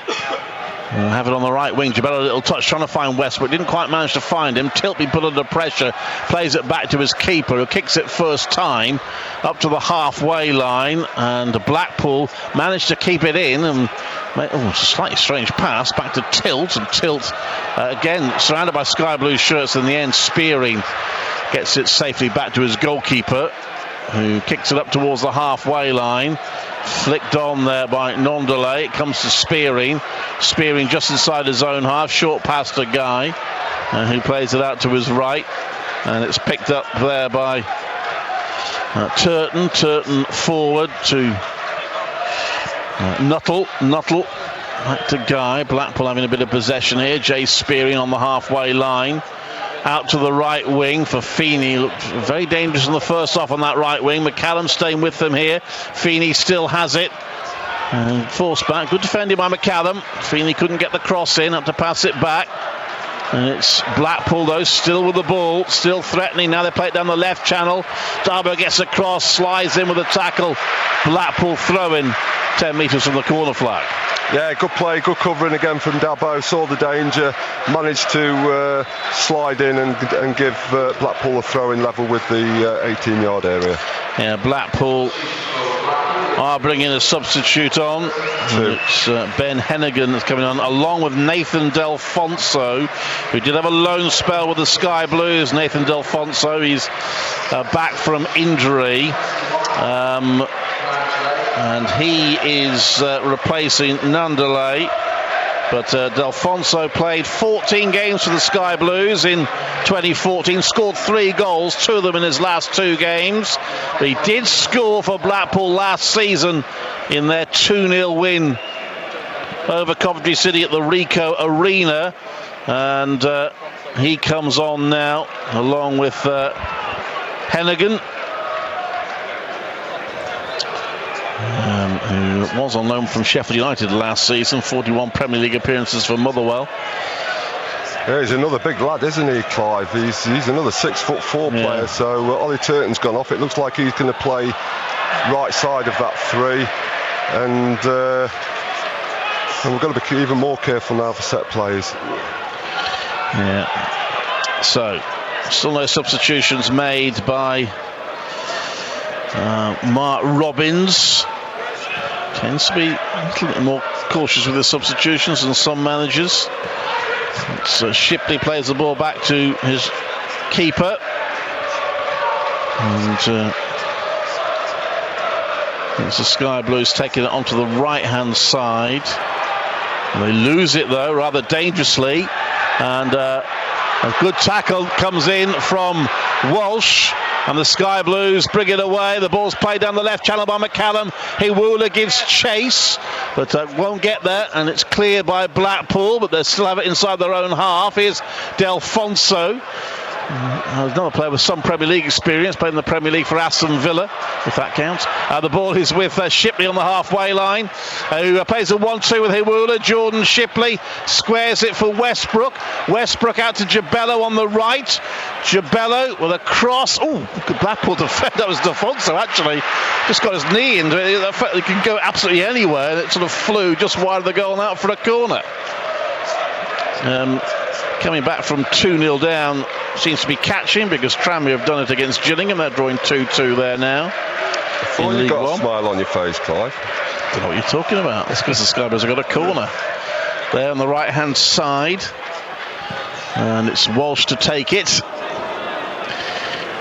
Have it on the right wing. Jabello, a little touch, trying to find Westbrook. Didn't quite manage to find him. Tilt be put under pressure. Plays it back to his keeper, who kicks it first time up to the halfway line. And Blackpool managed to keep it in. And it's a slightly strange pass back to Tilt. And Tilt, again, surrounded by Sky Blue shirts. In the end, Spearing gets it safely back to his goalkeeper, who kicks it up towards the halfway line. Flicked on there by Nondelay. It comes to Spearing. Spearing just inside his own half. Short pass to Guy, who plays it out to his right. And it's picked up there by Turton. Turton forward to Nuttall. Nuttall back to Guy. Blackpool having a bit of possession here. Jay Spearing on the halfway line. Out to the right wing for Feeney. Looked very dangerous in the first half on that right wing. McCallum staying with them here. Feeney still has it. And forced back. Good defending by McCallum. Feeney couldn't get the cross in. Had to pass it back. And it's Blackpool, though, still with the ball. Still threatening. Now they play it down the left channel. Darbo gets across. Slides in with a tackle. Blackpool throwing 10 metres from the corner flag. Yeah, good play, good covering again from Dabo. Saw the danger, managed to slide in and give Blackpool a throw-in level with the 18-yard area. Yeah, Blackpool are bringing a substitute on. It's Ben Hennigan that's coming on, along with Nathan Delfonso, who did have a loan spell with the Sky Blues. Nathan Delfonso, he's back from injury. And he is replacing Nundelay. But Delfonso played 14 games for the Sky Blues in 2014, scored 3 goals, 2 of them in his last 2 games. But he did score for Blackpool last season in their 2-0 win over Coventry City at the Ricoh Arena. And he comes on now, along with Hennigan, who was on loan from Sheffield United last season. 41 Premier League appearances for Motherwell. Yeah, he's another big lad, isn't he, Clive? He's another 6'4" player. So Ollie Turton's gone off. It looks like he's going to play right side of that 3, and we've got to be even more careful now for set plays. Yeah. So still no substitutions made by Mark Robbins. Tends to be a little bit more cautious with his substitutions than some managers. So Shipley plays the ball back to his keeper, and it's the Sky Blues taking it onto the right hand side. They lose it though rather dangerously, and a good tackle comes in from Walsh. And the Sky Blues bring it away. The ball's played down the left channel by McCallum. Hewula gives chase, but won't get there. And it's cleared by Blackpool, but they still have it inside their own half. Here's Delfonso. Another player with some Premier League experience, playing in the Premier League for Aston Villa, if that counts. The ball is with Shipley on the halfway line, who plays a 1-2 with Hewula. Jordan Shipley squares it for Westbrook. Westbrook out to Jabello on the right. Jabello with a cross. Oh, good Blackpool defender. That was Delfonso, actually. Just got his knee into it. He can go absolutely anywhere, and it sort of flew just wide of the goal and out for a corner. Coming back from 2-0 down, seems to be catching, because Tranmere have done it against Gillingham. They're drawing 2-2 there now. I thought you got a smile on your face, Clive. I don't know what you're talking about. That's because the Sky Blues have got a corner there on the right hand side, and it's Walsh to take it.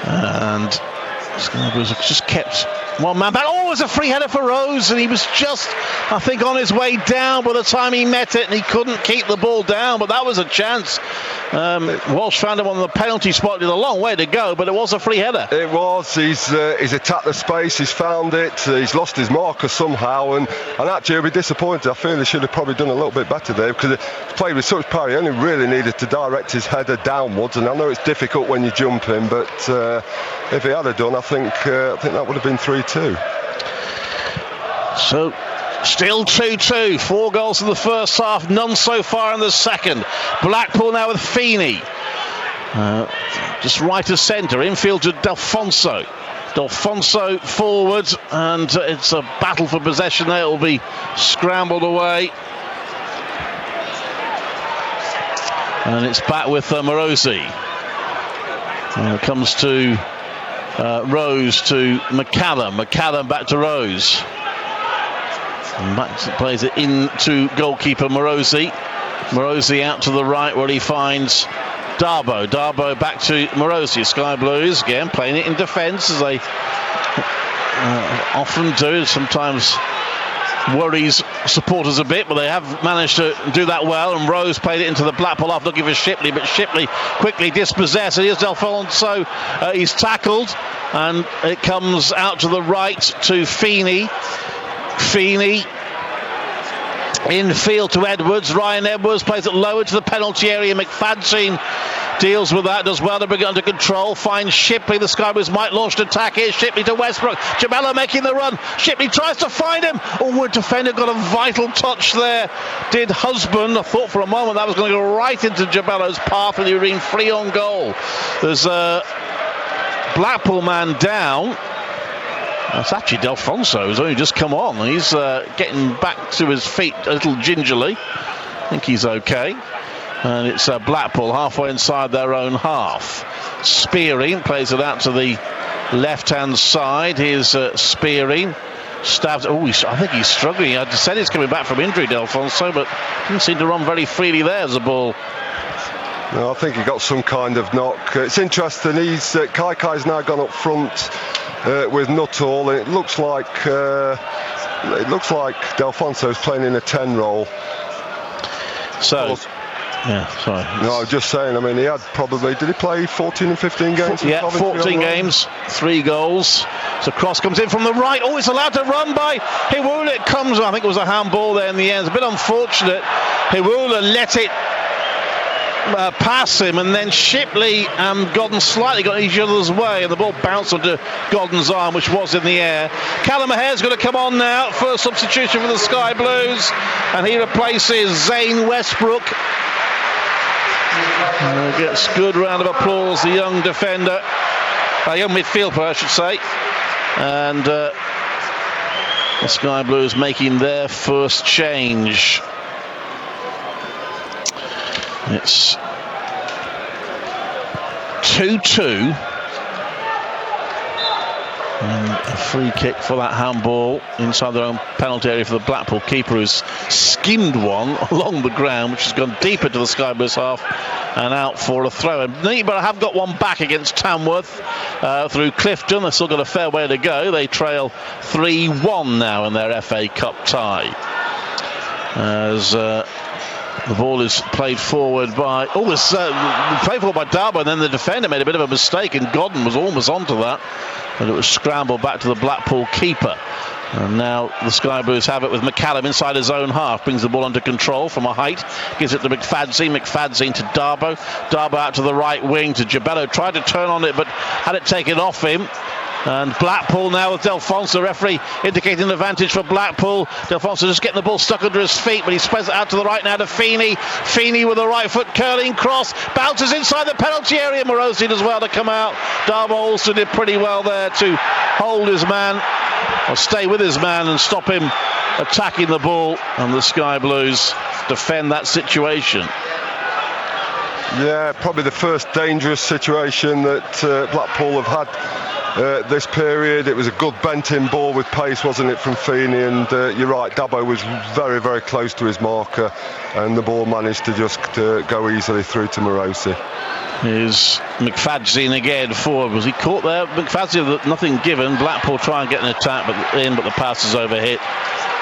And Sky Blues have just kept One man back. Oh, it was a free header for Rose, and he was just, I think, on his way down by the time he met it, and he couldn't keep the ball down, but that was a chance. Walsh found him on the penalty spot. Did a long way to go, but it was a free header. It was. He's attacked the space, he's found it, he's lost his marker somehow, and actually he'll be disappointed. I feel he should have probably done a little bit better there, because he played with such power. He only really needed to direct his header downwards, and I know it's difficult when you jump in, but if he had done, I think that would have been 3-2. So still 2-2, 4 goals in the first half, none so far in the second. Blackpool now with Feeney, just right of centre, infield to Delfonso forward, and it's a battle for possession there. It will be scrambled away, and it's back with Morosi. It comes to Rose to McCallum back to Rose, and Max plays it into goalkeeper Morosi out to the right, where he finds Darboe back to Morosi. Sky Blues again playing it in defence, as they often do. Sometimes worries supporters a bit, but they have managed to do that well. And Rose played it into the Blackpool half, looking for Shipley, but Shipley quickly dispossessed. And here's Delfonso. He's tackled, and it comes out to the right to Feeney. Infield to Edwards. Ryan Edwards plays it low into the penalty area. McFadzean deals with that, does well to bring it under control. Finds Shipley. The Sky Blues might launch an attack here. Shipley to Westbrook. Jamela making the run. Shipley tries to find him. Oh, a defender got a vital touch there. Did Husband. I thought for a moment that was going to go right into Jamela's path, and he would have been free on goal. There's a Blackpool man down. That's actually Delfonso, who's only just come on. He's getting back to his feet a little gingerly. I think he's okay. And it's Blackpool halfway inside their own half. Spearing plays it out to the left-hand side. Here's Spearing. Stabs. Oh, I think he's struggling. I said he's coming back from injury, Delfonso, but didn't seem to run very freely there as a ball. No, I think he got some kind of knock. It's interesting. Kaikai's now gone up front with Nuttall, and it looks like Delfonso's playing in a 10 role. So, yeah, sorry. No, I was just saying. I mean, he had probably. Did he play 14 and 15 games? Yeah, 14 games, 3 goals. So cross comes in from the right. Oh, it's allowed to run by Hiwula. It comes. I think it was a handball there in the end. It's a bit unfortunate. Hiwula let it pass him, and then Shipley and Godden slightly got each other's way, and the ball bounced onto Godden's arm, which was in the air. Callum Maher's going to come on now, first substitution for the Sky Blues, and he replaces Zane Westbrook. Gets good round of applause, the young defender, a young midfield player I should say, and the Sky Blues making their first change. It's 2-2, and a free kick for that handball inside their own penalty area for the Blackpool keeper, who's skimmed one along the ground, which has gone deeper to the Sky Blues half and out for a throw. And Neatborough have got one back against Tamworth through Clifton. They've still got a fair way to go. They trail 3-1 now in their FA Cup tie, as the ball is played forward by Darboe, and then the defender made a bit of a mistake, and Godden was almost onto that, but it was scrambled back to the Blackpool keeper. And now the Sky Blues have it with McCallum inside his own half, brings the ball under control from a height, gives it to McFadzean to Darboe out to the right wing to Jabello, tried to turn on it but had it taken off him. And Blackpool now with Delfonso, referee indicating an advantage for Blackpool. Delfonso just getting the ball stuck under his feet, but he spreads it out to the right now to Feeney. Feeney with a right foot curling cross, bounces inside the penalty area. Morosi does well to come out. Darboe also did pretty well there to hold his man, or stay with his man and stop him attacking the ball, and the Sky Blues defend that situation. Yeah, probably the first dangerous situation that Blackpool have had this period. It was a good bent-in ball with pace, wasn't it, from Feeney? And you're right, Dabo was very, very close to his marker, and the ball managed to just go easily through to Morosi. Is McFadzean again forward? Was he caught there? McFadzean, nothing given. Blackpool try and get an attack, but the pass is overhit,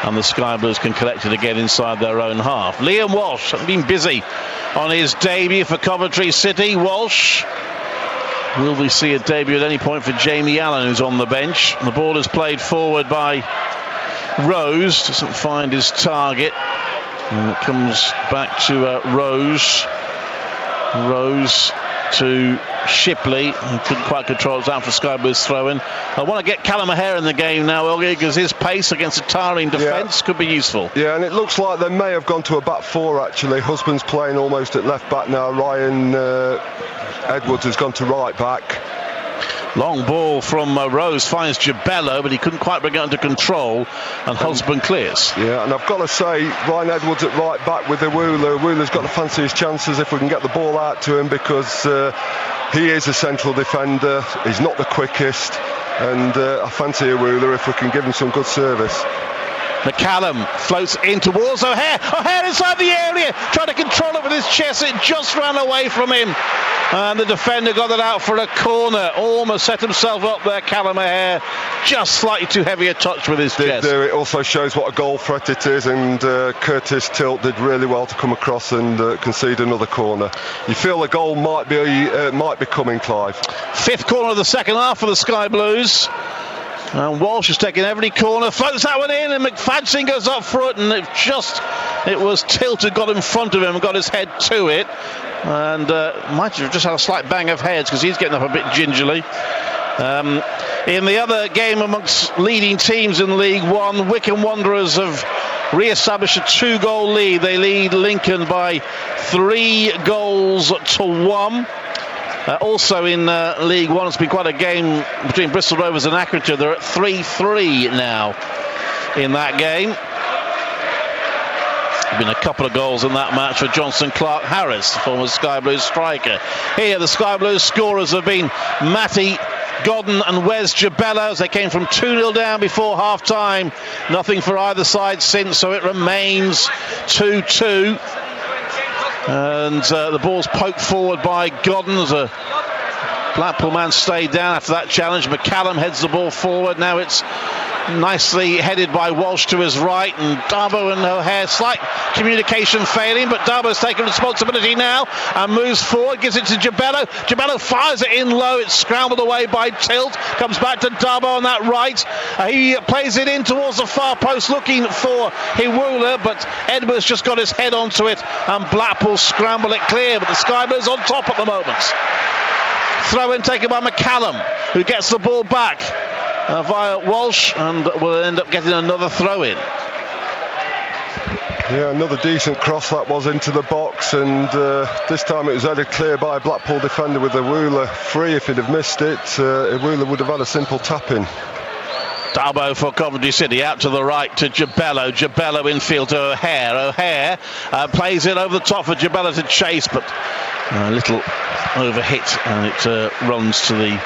and the Sky Blues can collect it again inside their own half. Liam Walsh has been busy on his debut for Coventry City. Walsh, will we see a debut at any point for Jamie Allen, who's on the bench? The ball is played forward by Rose, doesn't find his target, and it comes back to Rose to Shipley, who couldn't quite control it. Out for Sky Blues throw-in. I want to get Callum O'Hare in the game now, because his pace against a tiring defence could be useful. Yeah, and it looks like they may have gone to a back four, actually. Husband's playing almost at left back now. Ryan Edwards has gone to right back. Long ball from Rose, finds Jabello, but he couldn't quite bring it under control, and Husband clears. Yeah, and I've got to say, Ryan Edwards at right back with Iwula. Iwula's got to fancy his chances if we can get the ball out to him, because he is a central defender. He's not the quickest, and I fancy Iwula if we can give him some good service. McCallum floats in towards O'Hare. O'Hare inside the area, trying to control it with his chest. It just ran away from him, and the defender got it out for a corner. Almost set himself up there, Callum O'Hare. Just slightly too heavy a touch with his chest. It also shows what a goal threat it is, and Curtis Tilt did really well to come across and concede another corner. You feel the goal might be coming, Clive. Fifth corner of the second half for the Sky Blues. And Walsh is taking every corner, floats that one in, and McFadzean goes up front, and it was Tilt who got in front of him and got his head to it, and might have just had a slight bang of heads, because he's getting up a bit gingerly. In the other game amongst leading teams in League One, Wycombe Wanderers have re-established a 2-goal lead. They lead Lincoln by 3 goals to 1. Also in League One, it's been quite a game between Bristol Rovers and Accrington. They're at 3-3 now in that game. There's been a couple of goals in that match for Johnson Clark Harris, the former Sky Blues striker. Here, the Sky Blues scorers have been Matty Godden and Wes Jabello, as they came from 2-0 down before half-time. Nothing for either side since, so it remains 2-2. And the ball's poked forward by Godden as a Blackpool man stayed down after that challenge. McCallum heads the ball forward. Now it's nicely headed by Walsh to his right, and Dabo and O'Hare, slight communication failing, but Dabo's taken responsibility now and moves forward, gives it to Jabello. Jabello fires it in low, it's scrambled away by Tilt, comes back to Dabo on that right. He plays it in towards the far post looking for Iwula, but Edwards just got his head onto it, and Blackpool scramble it clear, but the Sky Blues on top at the moment. Throw in taken by McCallum, who gets the ball back via Walsh, and will end up getting another throw in. Yeah, another decent cross that was into the box, and this time it was headed clear by a Blackpool defender with Iwula free. If he'd have missed it, Iwula would have had a simple tap in. Dabo for Coventry City, out to the right to Jabello. Jabello infield to O'Hare. O'Hare plays it over the top for Jabello to chase, but a little overhit, and it runs to the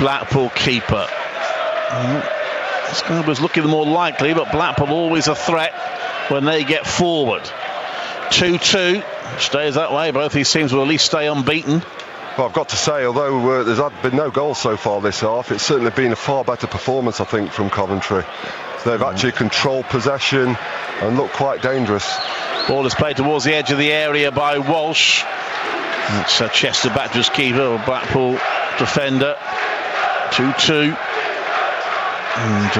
Blackpool keeper. Sky was looking more likely, but Blackpool always a threat when they get forward. 2-2, stays that way. Both these teams will at least stay unbeaten. Well, I've got to say, although there's been no goals so far this half, it's certainly been a far better performance, I think, from Coventry. They've actually controlled possession and looked quite dangerous. Ball is played towards the edge of the area by Walsh. It's chested back to his keeper, or Blackpool defender. 2-2. And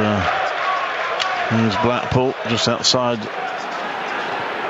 here's Blackpool just outside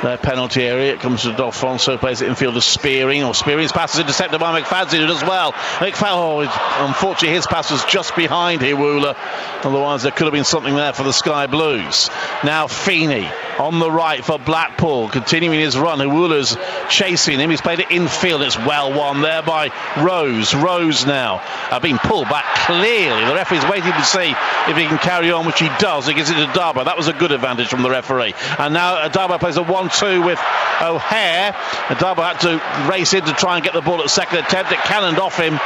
their penalty area. It comes to D'Alfonso, plays it infield to Spearing, or Spearing's pass is intercepted by McFadzean as well. Unfortunately his pass was just behind Iwula, otherwise there could have been something there for the Sky Blues. Now Feeney on the right for Blackpool, continuing his run. Iwula's chasing him, he's played it infield, it's well won there by Rose. Rose now being pulled back clearly. The referee's waiting to see if he can carry on, which he does. He gives it to Dabo. That was a good advantage from the referee. And now Dabo plays a 1-2 with O'Hare. Dabo had to race in to try and get the ball at second attempt. It cannoned off him,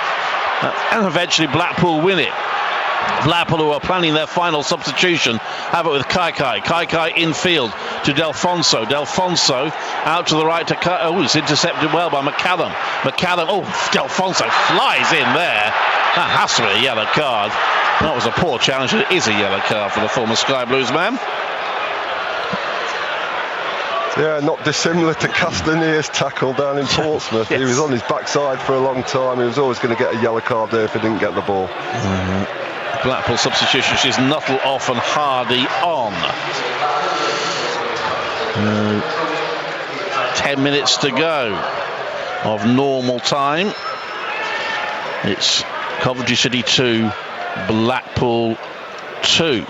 and eventually Blackpool win it. Blackpool, who are planning their final substitution, have it with Kai infield to Delfonso. Delfonso out to the right to it's intercepted well by McCallum. Delfonso flies in there. That has to be a yellow card. That was a poor challenge. It is a yellow card for the former Sky Blues man. Yeah, not dissimilar to Castanier's tackle down in Portsmouth. Yes. He was on his backside for a long time. He was always going to get a yellow card there if he didn't get the ball. Blackpool substitution is Nuttall off and Hardy on. 10 minutes to go of normal time. It's Coventry City 2, Blackpool 2.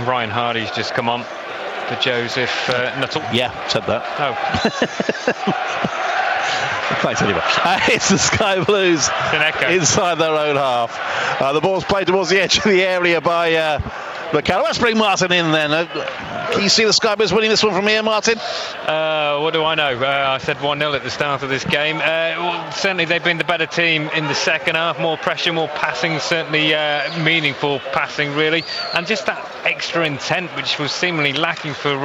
Ryan Hardy's just come on for Joseph Nuttall. Yeah, said that. Oh. Thanks anyway. It's the Sky Blues inside their own half. The ball's played towards the edge of the area by McCallum. Let's bring Martin in then. Can you see the Sky Blues winning this one from here, Martin? What do I know? I said 1-0 at the start of this game. Well, certainly they've been the better team in the second half. More pressure, more passing, certainly meaningful passing, really. And just that extra intent, which was seemingly lacking for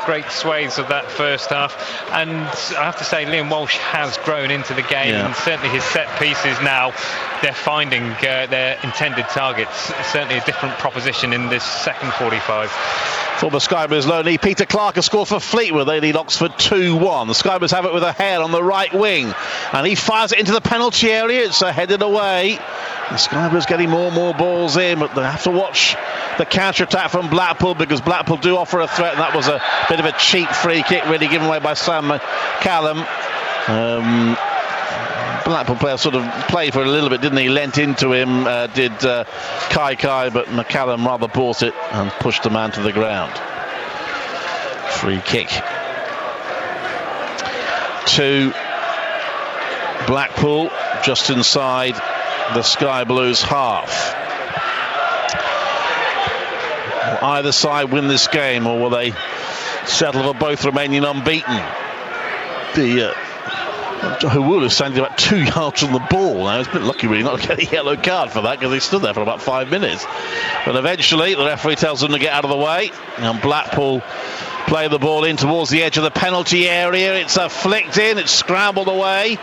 great swathes of that first half. And I have to say, Liam Walsh has grown into the game. And certainly his set pieces now, they're finding their intended targets. Certainly a different proposition in this second 45. Former Sky Blues loanee Peter Clark has scored for Fleetwood. They lead Oxford 2-1. The Sky Blues have it with a head on the right wing, and he fires it into the penalty area. It's headed away. The Sky Blues getting more and more balls in, but they have to watch the counter-attack from Blackpool, because Blackpool do offer a threat, and that was a bit of a cheap free kick really given away by Sam McCallum. Blackpool player sort of played for a little bit, didn't he? Lent into him, did Kai, but McCallum rather bought it and pushed the man to the ground. Free kick to Blackpool, just inside the Sky Blues half. Will either side win this game, or will they settle for both remaining unbeaten? Hawula standing about 2 yards from the ball. Now, it's a bit lucky really not to get a yellow card for that, because he stood there for about 5 minutes. But eventually the referee tells them to get out of the way, and Blackpool play the ball in towards the edge of the penalty area. It's flicked in, it's scrambled away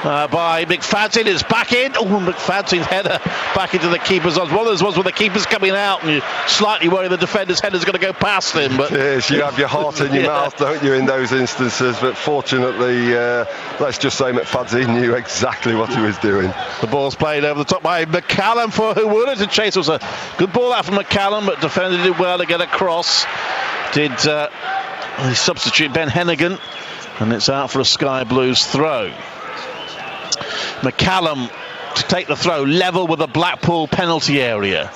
by McFadzean. It's back in. McFadzean's header back into the keeper's arms. One of those ones where the keeper's coming out and you're slightly worried the defender's header's going to go past him. But yes, you have your heart in your mouth, don't you, in those instances? But fortunately, let's just say McFadzean knew exactly what he was doing. The ball's played over the top by McCallum for Hawula to chase. It was a good ball out from McCallum, but defender did well to get across. Did the substitute Ben Hennigan, and it's out for a Sky Blues throw. McCallum to take the throw, level with the Blackpool penalty area.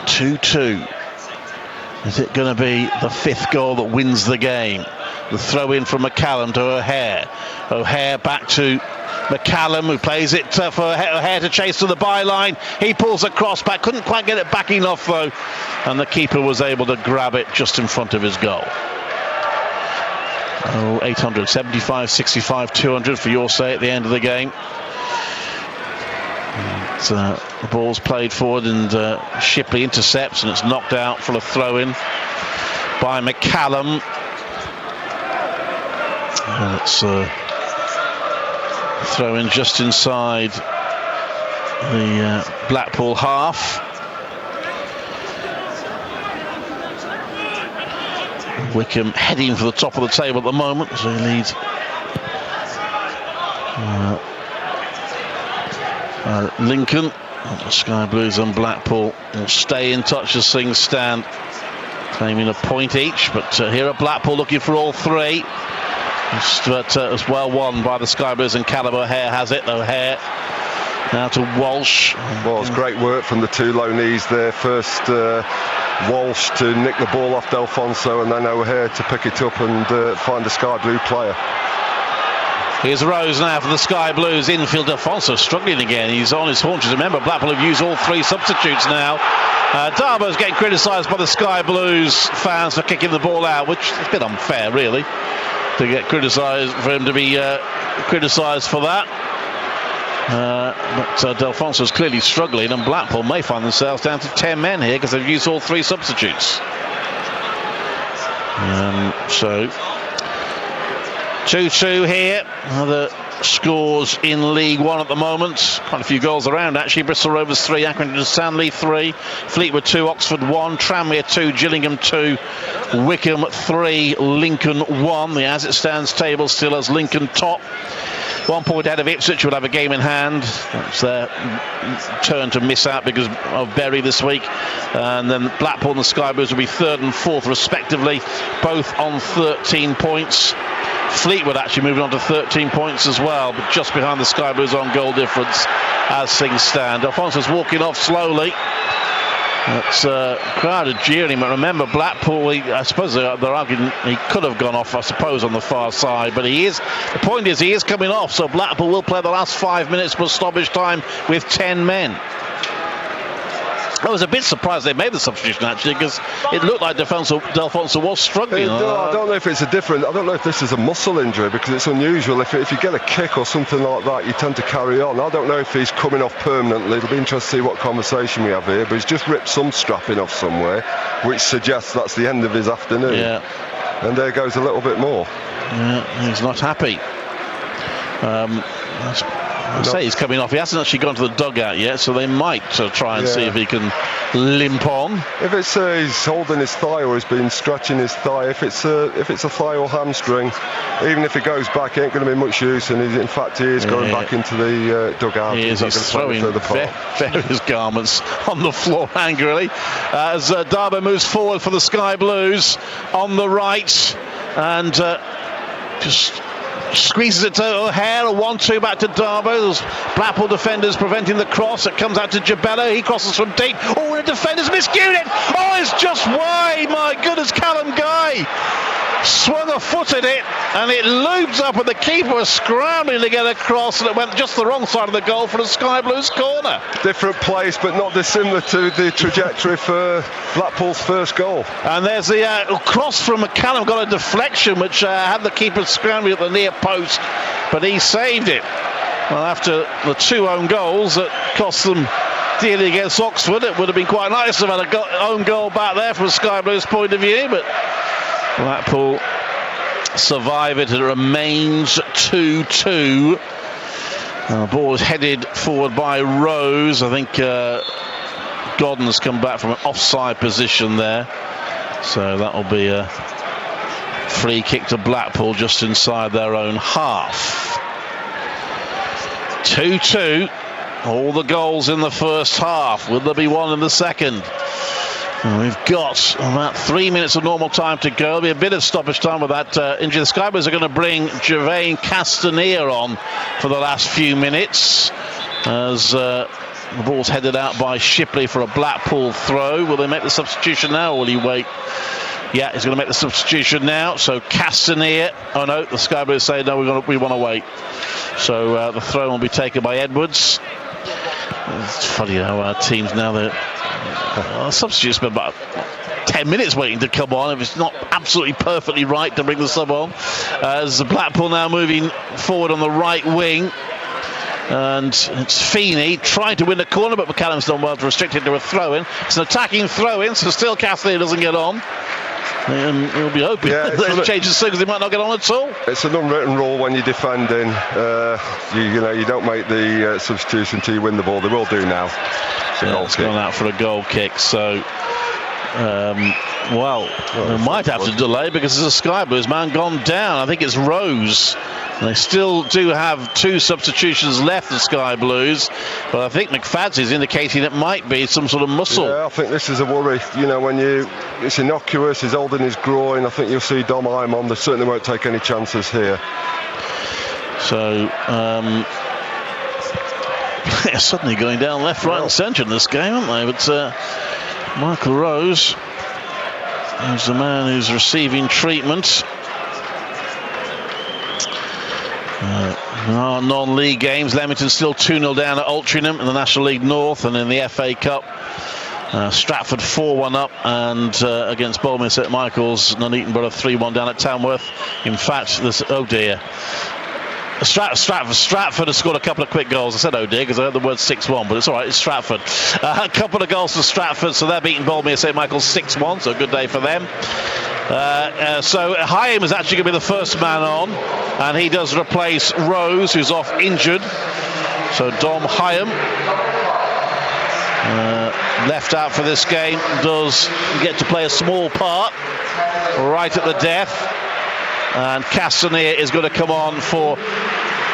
2-2. Is it going to be the 5th goal that wins the game? The throw in from McCallum to O'Hare. O'Hare back to McCallum, who plays it for O'Hare to chase to the byline. He pulls across back, couldn't quite get it back enough though, and the keeper was able to grab it just in front of his goal. 800 75 65 200 for your say at the end of the game. The ball's played forward, and Shipley intercepts, and it's knocked out for a throw-in by McCallum. And it's throw-in just inside the Blackpool half. Wickham heading for the top of the table at the moment, so he leads Lincoln. The Sky Blues and Blackpool will stay in touch as things stand, claiming a point each. But here at Blackpool looking for all three. It's well won by the Sky Blues, and Callum O'Hare has it. O'Hare now to Walsh. Well, it's great work from the two loanees there. First Walsh to nick the ball off Delfonso, and then O'Hare to pick it up and find the Sky Blue player. Here's Rose now for the Sky Blues. Infield Delfonso struggling again. He's on his haunches. Remember, Blackpool have used all three substitutes now. Darbo's getting criticised by the Sky Blues fans for kicking the ball out, which is a bit unfair, really. to get criticised, for him to be criticised for that. But Delfonso's clearly struggling, and Blackpool may find themselves down to 10 men here because they've used all 3 substitutes. So 2-2 here. Other scores in League One at the moment. Quite a few goals around actually. Bristol Rovers 3, Accrington Stanley 3, Fleetwood 2, Oxford 1, Tranmere 2, Gillingham 2, Wickham 3, Lincoln 1. The as it stands table still has Lincoln top. 1 point ahead of Ipswich, will have a game in hand. That's their turn to miss out because of Bury this week. And then Blackpool and the Sky Blues will be 3rd and 4th respectively, both on 13 points. Fleetwood actually moving on to 13 points as well, but just behind the Sky Blues on goal difference as things stand. Alfonso's walking off slowly. That's crowd are jeering, but remember Blackpool, I suppose they're arguing he could have gone off, I suppose, on the far side, but the point is he is coming off, so Blackpool will play the last 5 minutes plus stoppage time with 10 men. I was a bit surprised they made the substitution actually, because it looked like Delfonso was struggling. I don't know if it's I don't know if this is a muscle injury, because it's unusual. If you get a kick or something like that, you tend to carry on. I don't know if he's coming off permanently. It'll be interesting to see what conversation we have here, but he's just ripped some strapping off somewhere, which suggests that's the end of his afternoon. Yeah. And there goes a little bit more. Yeah, he's not happy. I say he's coming off. He hasn't actually gone to the dugout yet, so they might try and see if he can limp on. If it's he's holding his thigh or he's been stretching his thigh, if it's a thigh or hamstring, even if he goes back, it ain't going to be much use. And in fact, he is going back into the dugout. He's throwing various garments on the floor angrily as Darbo moves forward for the Sky Blues on the right, and just squeezes it to O'Hare. A 1-2 back to Darbo. Those Blackpool defenders preventing the cross. It comes out to Jabello. He crosses from deep. Oh, and the defenders miscued it. Oh, it's just wide. My goodness, Callum Guy swung a foot at it, and it looped up, and the keeper was scrambling to get across, and it went just the wrong side of the goal for the Sky Blues corner. Different place, but not dissimilar to the trajectory for Blackpool's first goal. And there's the cross from McCallum, got a deflection which had the keeper scrambling at the near post, but he saved it. Well, after the 2 own goals that cost them dearly against Oxford, it would have been quite nice to have had an own goal back there from a Sky Blues point of view, but Blackpool survive it. It remains 2-2. The ball is headed forward by Rose. I think Godden's come back from an offside position there, so that will be a free kick to Blackpool just inside their own half. 2-2. All the goals in the first half. Will there be one in the second? We've got about 3 minutes of normal time to go. There'll be a bit of stoppage time with that injury. The Sky Blues are going to bring Gervain Castanier on for the last few minutes as the ball's headed out by Shipley for a Blackpool throw. Will they make the substitution now, or will he wait? Yeah, he's going to make the substitution now. So Castanier. Oh no, the Sky Blues say no, we want to wait. So the throw will be taken by Edwards. It's funny how our teams now, substitutes spend about 10 minutes waiting to come on if it's not absolutely perfectly right to bring the sub on. As Blackpool now moving forward on the right wing, and it's Feeney trying to win the corner, but McCallum's done well to restrict it to a throw-in. It's an attacking throw-in, so still Castanier doesn't get on. He'll be hoping that it changes soon, because he might not get on at all. It's an unwritten rule when you're defending. You don't make the substitution until you win the ball. They will do now. It's gone out for a goal kick. So, they might have to delay because there's a Sky Blues man gone down. I think it's Rose. And they still do have 2 substitutions left, the Sky Blues, but I think McFadze's indicating it might be some sort of muscle. Yeah, I think this is a worry. When it's innocuous, he's holding his groin. I think you'll see Dom Imon. They certainly won't take any chances here. So, they're suddenly going down left, right and centre in this game, aren't they? But Michael Rose is the man who's receiving treatment. In our non-league games, Leamington still 2-0 down at Altrincham in the National League North, and in the FA Cup Stratford 4-1 up, and against Bolmir St Michael's, Nuneaton Borough 3-1 down at Tamworth. In fact, oh dear. Stratford has scored a couple of quick goals. I said oh dear because I heard the word 6-1, but it's all right, it's Stratford. A couple of goals for Stratford, so they're beating Bolmir St Michael's 6-1, so a good day for them. So Hyam is actually going to be the first man on, and he does replace Rose, who's off injured. So Dom Hyam, left out for this game, does get to play a small part right at the death. And Castanier is going to come on for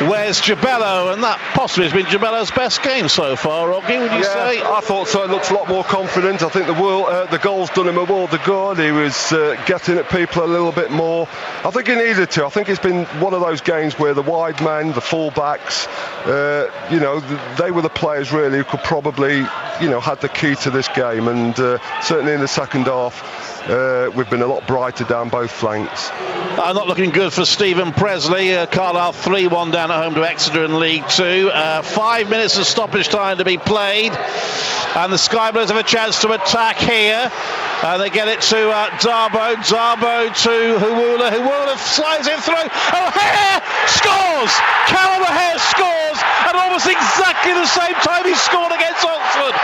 Wes Jabello, and that possibly has been Jabello's best game so far, Rocky, would you say? I thought so. It looks a lot more confident. I think the goal's done him a world of good. He was getting at people a little bit more. I think he needed to. I think it's been one of those games where the wide men, the full-backs, they were the players really who could probably, had the key to this game, and certainly in the second half, we've been a lot brighter down both flanks. Not looking good for Stephen Presley. Carlisle 3-1 down at home to Exeter in League 2. 5 minutes of stoppage time to be played, and the Sky Blues have a chance to attack here. They get it to Darbo to Huwula slides it through. O'Hare scores! Callum O'Hare scores at almost exactly the same time he scored against Oxford.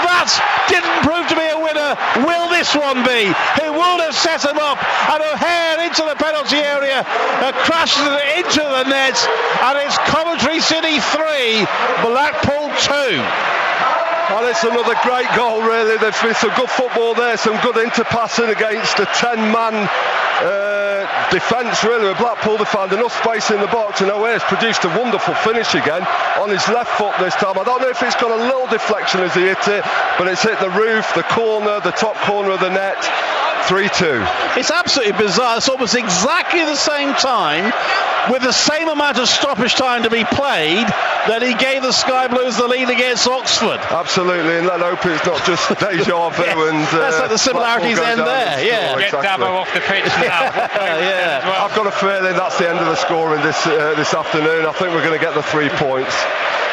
That didn't prove to be a winner. Will this one be? Huwula set him up, and O'Hare into the penalty area, crashes it into the net, and it's Coventry City 3, Blackpool 2. Well, it's another great goal, really. There's been some good football there, some good interpassing against a 10-man defence, really. With Blackpool, they found enough space in the box, and O'Hare's produced a wonderful finish again on his left foot this time. I don't know if it's got a little deflection as he hit it, but it's hit the roof, the corner, the top corner of the net. 3-2. It's absolutely bizarre. It's almost exactly the same time, with the same amount of stoppage time to be played, that he gave the Sky Blues the lead against Oxford. Absolutely, and let's hope it's not just deja vu. And that's like the similarities end there. Yeah, get Dabo off the pitch now. I've got a feeling that's the end of the scoring this afternoon. I think we're going to get the 3 points.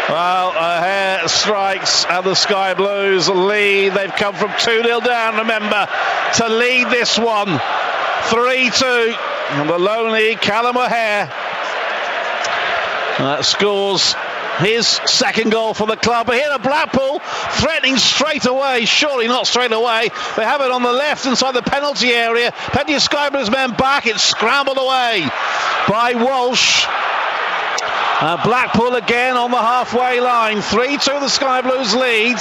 Well, O'Hare strikes and the Sky Blues lead. They've come from 2-0 down, remember, to lead this one. 3-2. And the lonely Callum O'Hare scores his second goal for the club. But here at Blackpool, threatening straight away, surely not straight away. They have it on the left inside the penalty area. Plenty of Sky Blues men back. It's scrambled away by Walsh. Blackpool again on the halfway line. 3-2 the Sky Blues lead,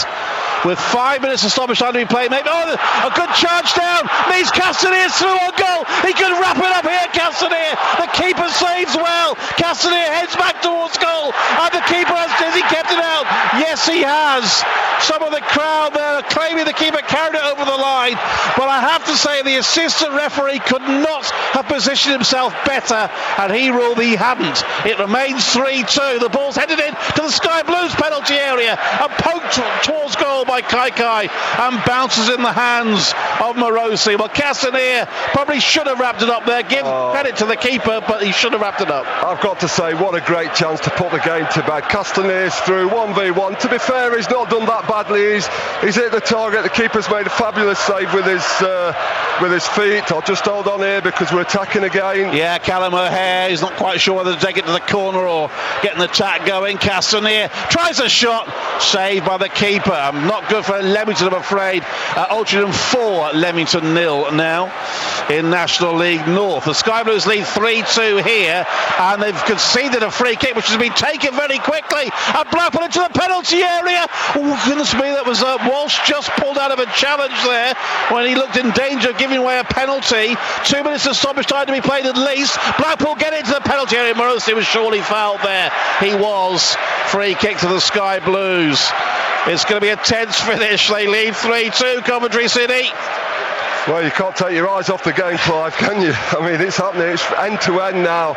with 5 minutes of stoppage time to be played. Maybe a good charge down means Castanier's through on goal. He can wrap it up here, Castanier. The keeper saves well. Castanier heads back towards goal, and the keeper has he kept it out? Yes, he has. Some of the crowd there claiming the keeper carried it over the line, but I have to say the assistant referee could not have positioned himself better, and he ruled he hadn't. It remains 3-2. The ball's headed in to the Sky Blues penalty area and poked towards goal by Kai and bounces in the hands of Morosi. Well, Castanier probably should have wrapped it up there. Give credit to the keeper, but he should have wrapped it up. I've got to say, what a great chance to put the game to bed. Castanier's through 1v1. To be fair, he's not done that badly. He's hit the target. The keeper's made a fabulous save with his feet. I'll just hold on here because we're attacking again. Yeah, Callum O'Hare, he's not quite sure whether to take it to the corner or get an attack going. Castanier tries a shot, saved by the keeper. Not good for Leamington, I'm afraid. Altrincham 4, Leamington 0 now in National League North. The Sky Blues lead 3-2 here, and they've conceded a free kick which has been taken very quickly. And Blackpool into the penalty area. Oh, goodness me, that was Walsh just pulled out of a challenge there when he looked in danger of giving away a penalty. 2 minutes of stoppage time to be played at least. Blackpool get into the penalty area. Morosi was surely fouled there. He was. Free kick to the Sky Blues. It's going to be a tense finish. They lead 3-2, Coventry City. Well, you can't take your eyes off the game, Clive, can you? I mean, it's happening. It's end-to-end now.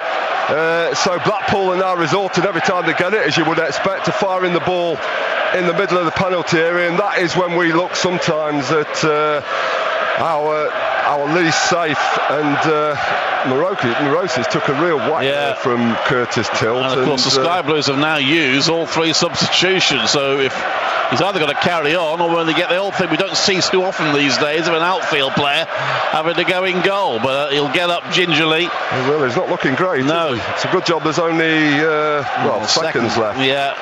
So Blackpool are now resorting every time they get it, as you would expect, to firing the ball in the middle of the penalty area, and that is when we look sometimes at our our least safe, and Morosis took a real whack there from Curtis Tilt. And of course the Sky Blues have now used all 3 substitutions, so if he's either got to carry on, or when they get the old thing we don't see too often these days of an outfield player having to go in goal, but he'll get up gingerly. Well, he's not looking great. No, it's a good job there's only seconds left. Yeah.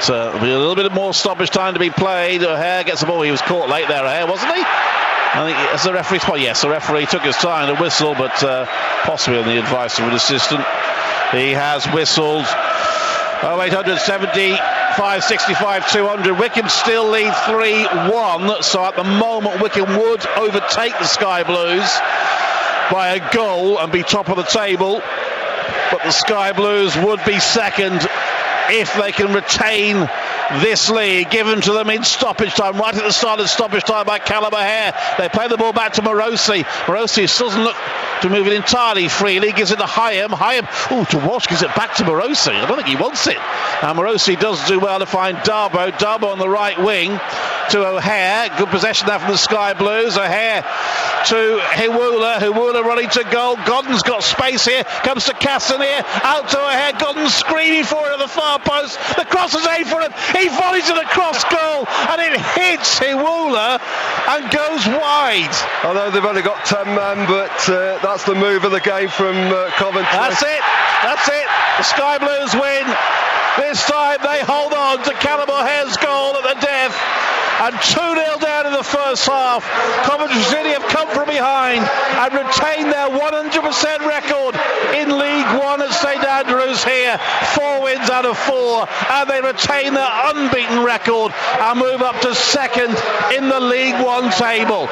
There'll be a little bit more stoppage time to be played. O'Hare gets the ball. He was caught late there, O'Hare, wasn't he? I think as the referee spot, yes, the referee took his time to whistle, but possibly on the advice of an assistant. He has whistled. 0875 65 200. Wycombe still lead 3-1, so at the moment Wycombe would overtake the Sky Blues by a goal and be top of the table, but the Sky Blues would be second if they can retain this lead given to them in stoppage time, right at the start of stoppage time by Callum O'Hare. They play the ball back to Morosi. Morosi doesn't look to move it entirely freely, gives it to Hyam. To Walsh, gives it back to Morosi. I don't think he wants it. And Morosi does do well to find Darbo. Darbo on the right wing to O'Hare. Good possession there from the Sky Blues. O'Hare to Hiwula running to goal. Godden's got space here. Comes to Castaneer. Out to O'Hare. Godden screaming for it at the far post. The cross is aimed for him. He volleys to the cross goal and it hits Hiwula and goes wide. I know they've only got 10 men, but that's the move of the game from Coventry. That's it. The Sky Blues win. This time they hold on to Callum O'Hare's goal at the death. And 2-0 down in the first half. Coventry City have come from behind and retained their 100% record in League One at St Andrews here. 4 wins out of 4, and they retain their unbeaten record and move up to second in the League One table.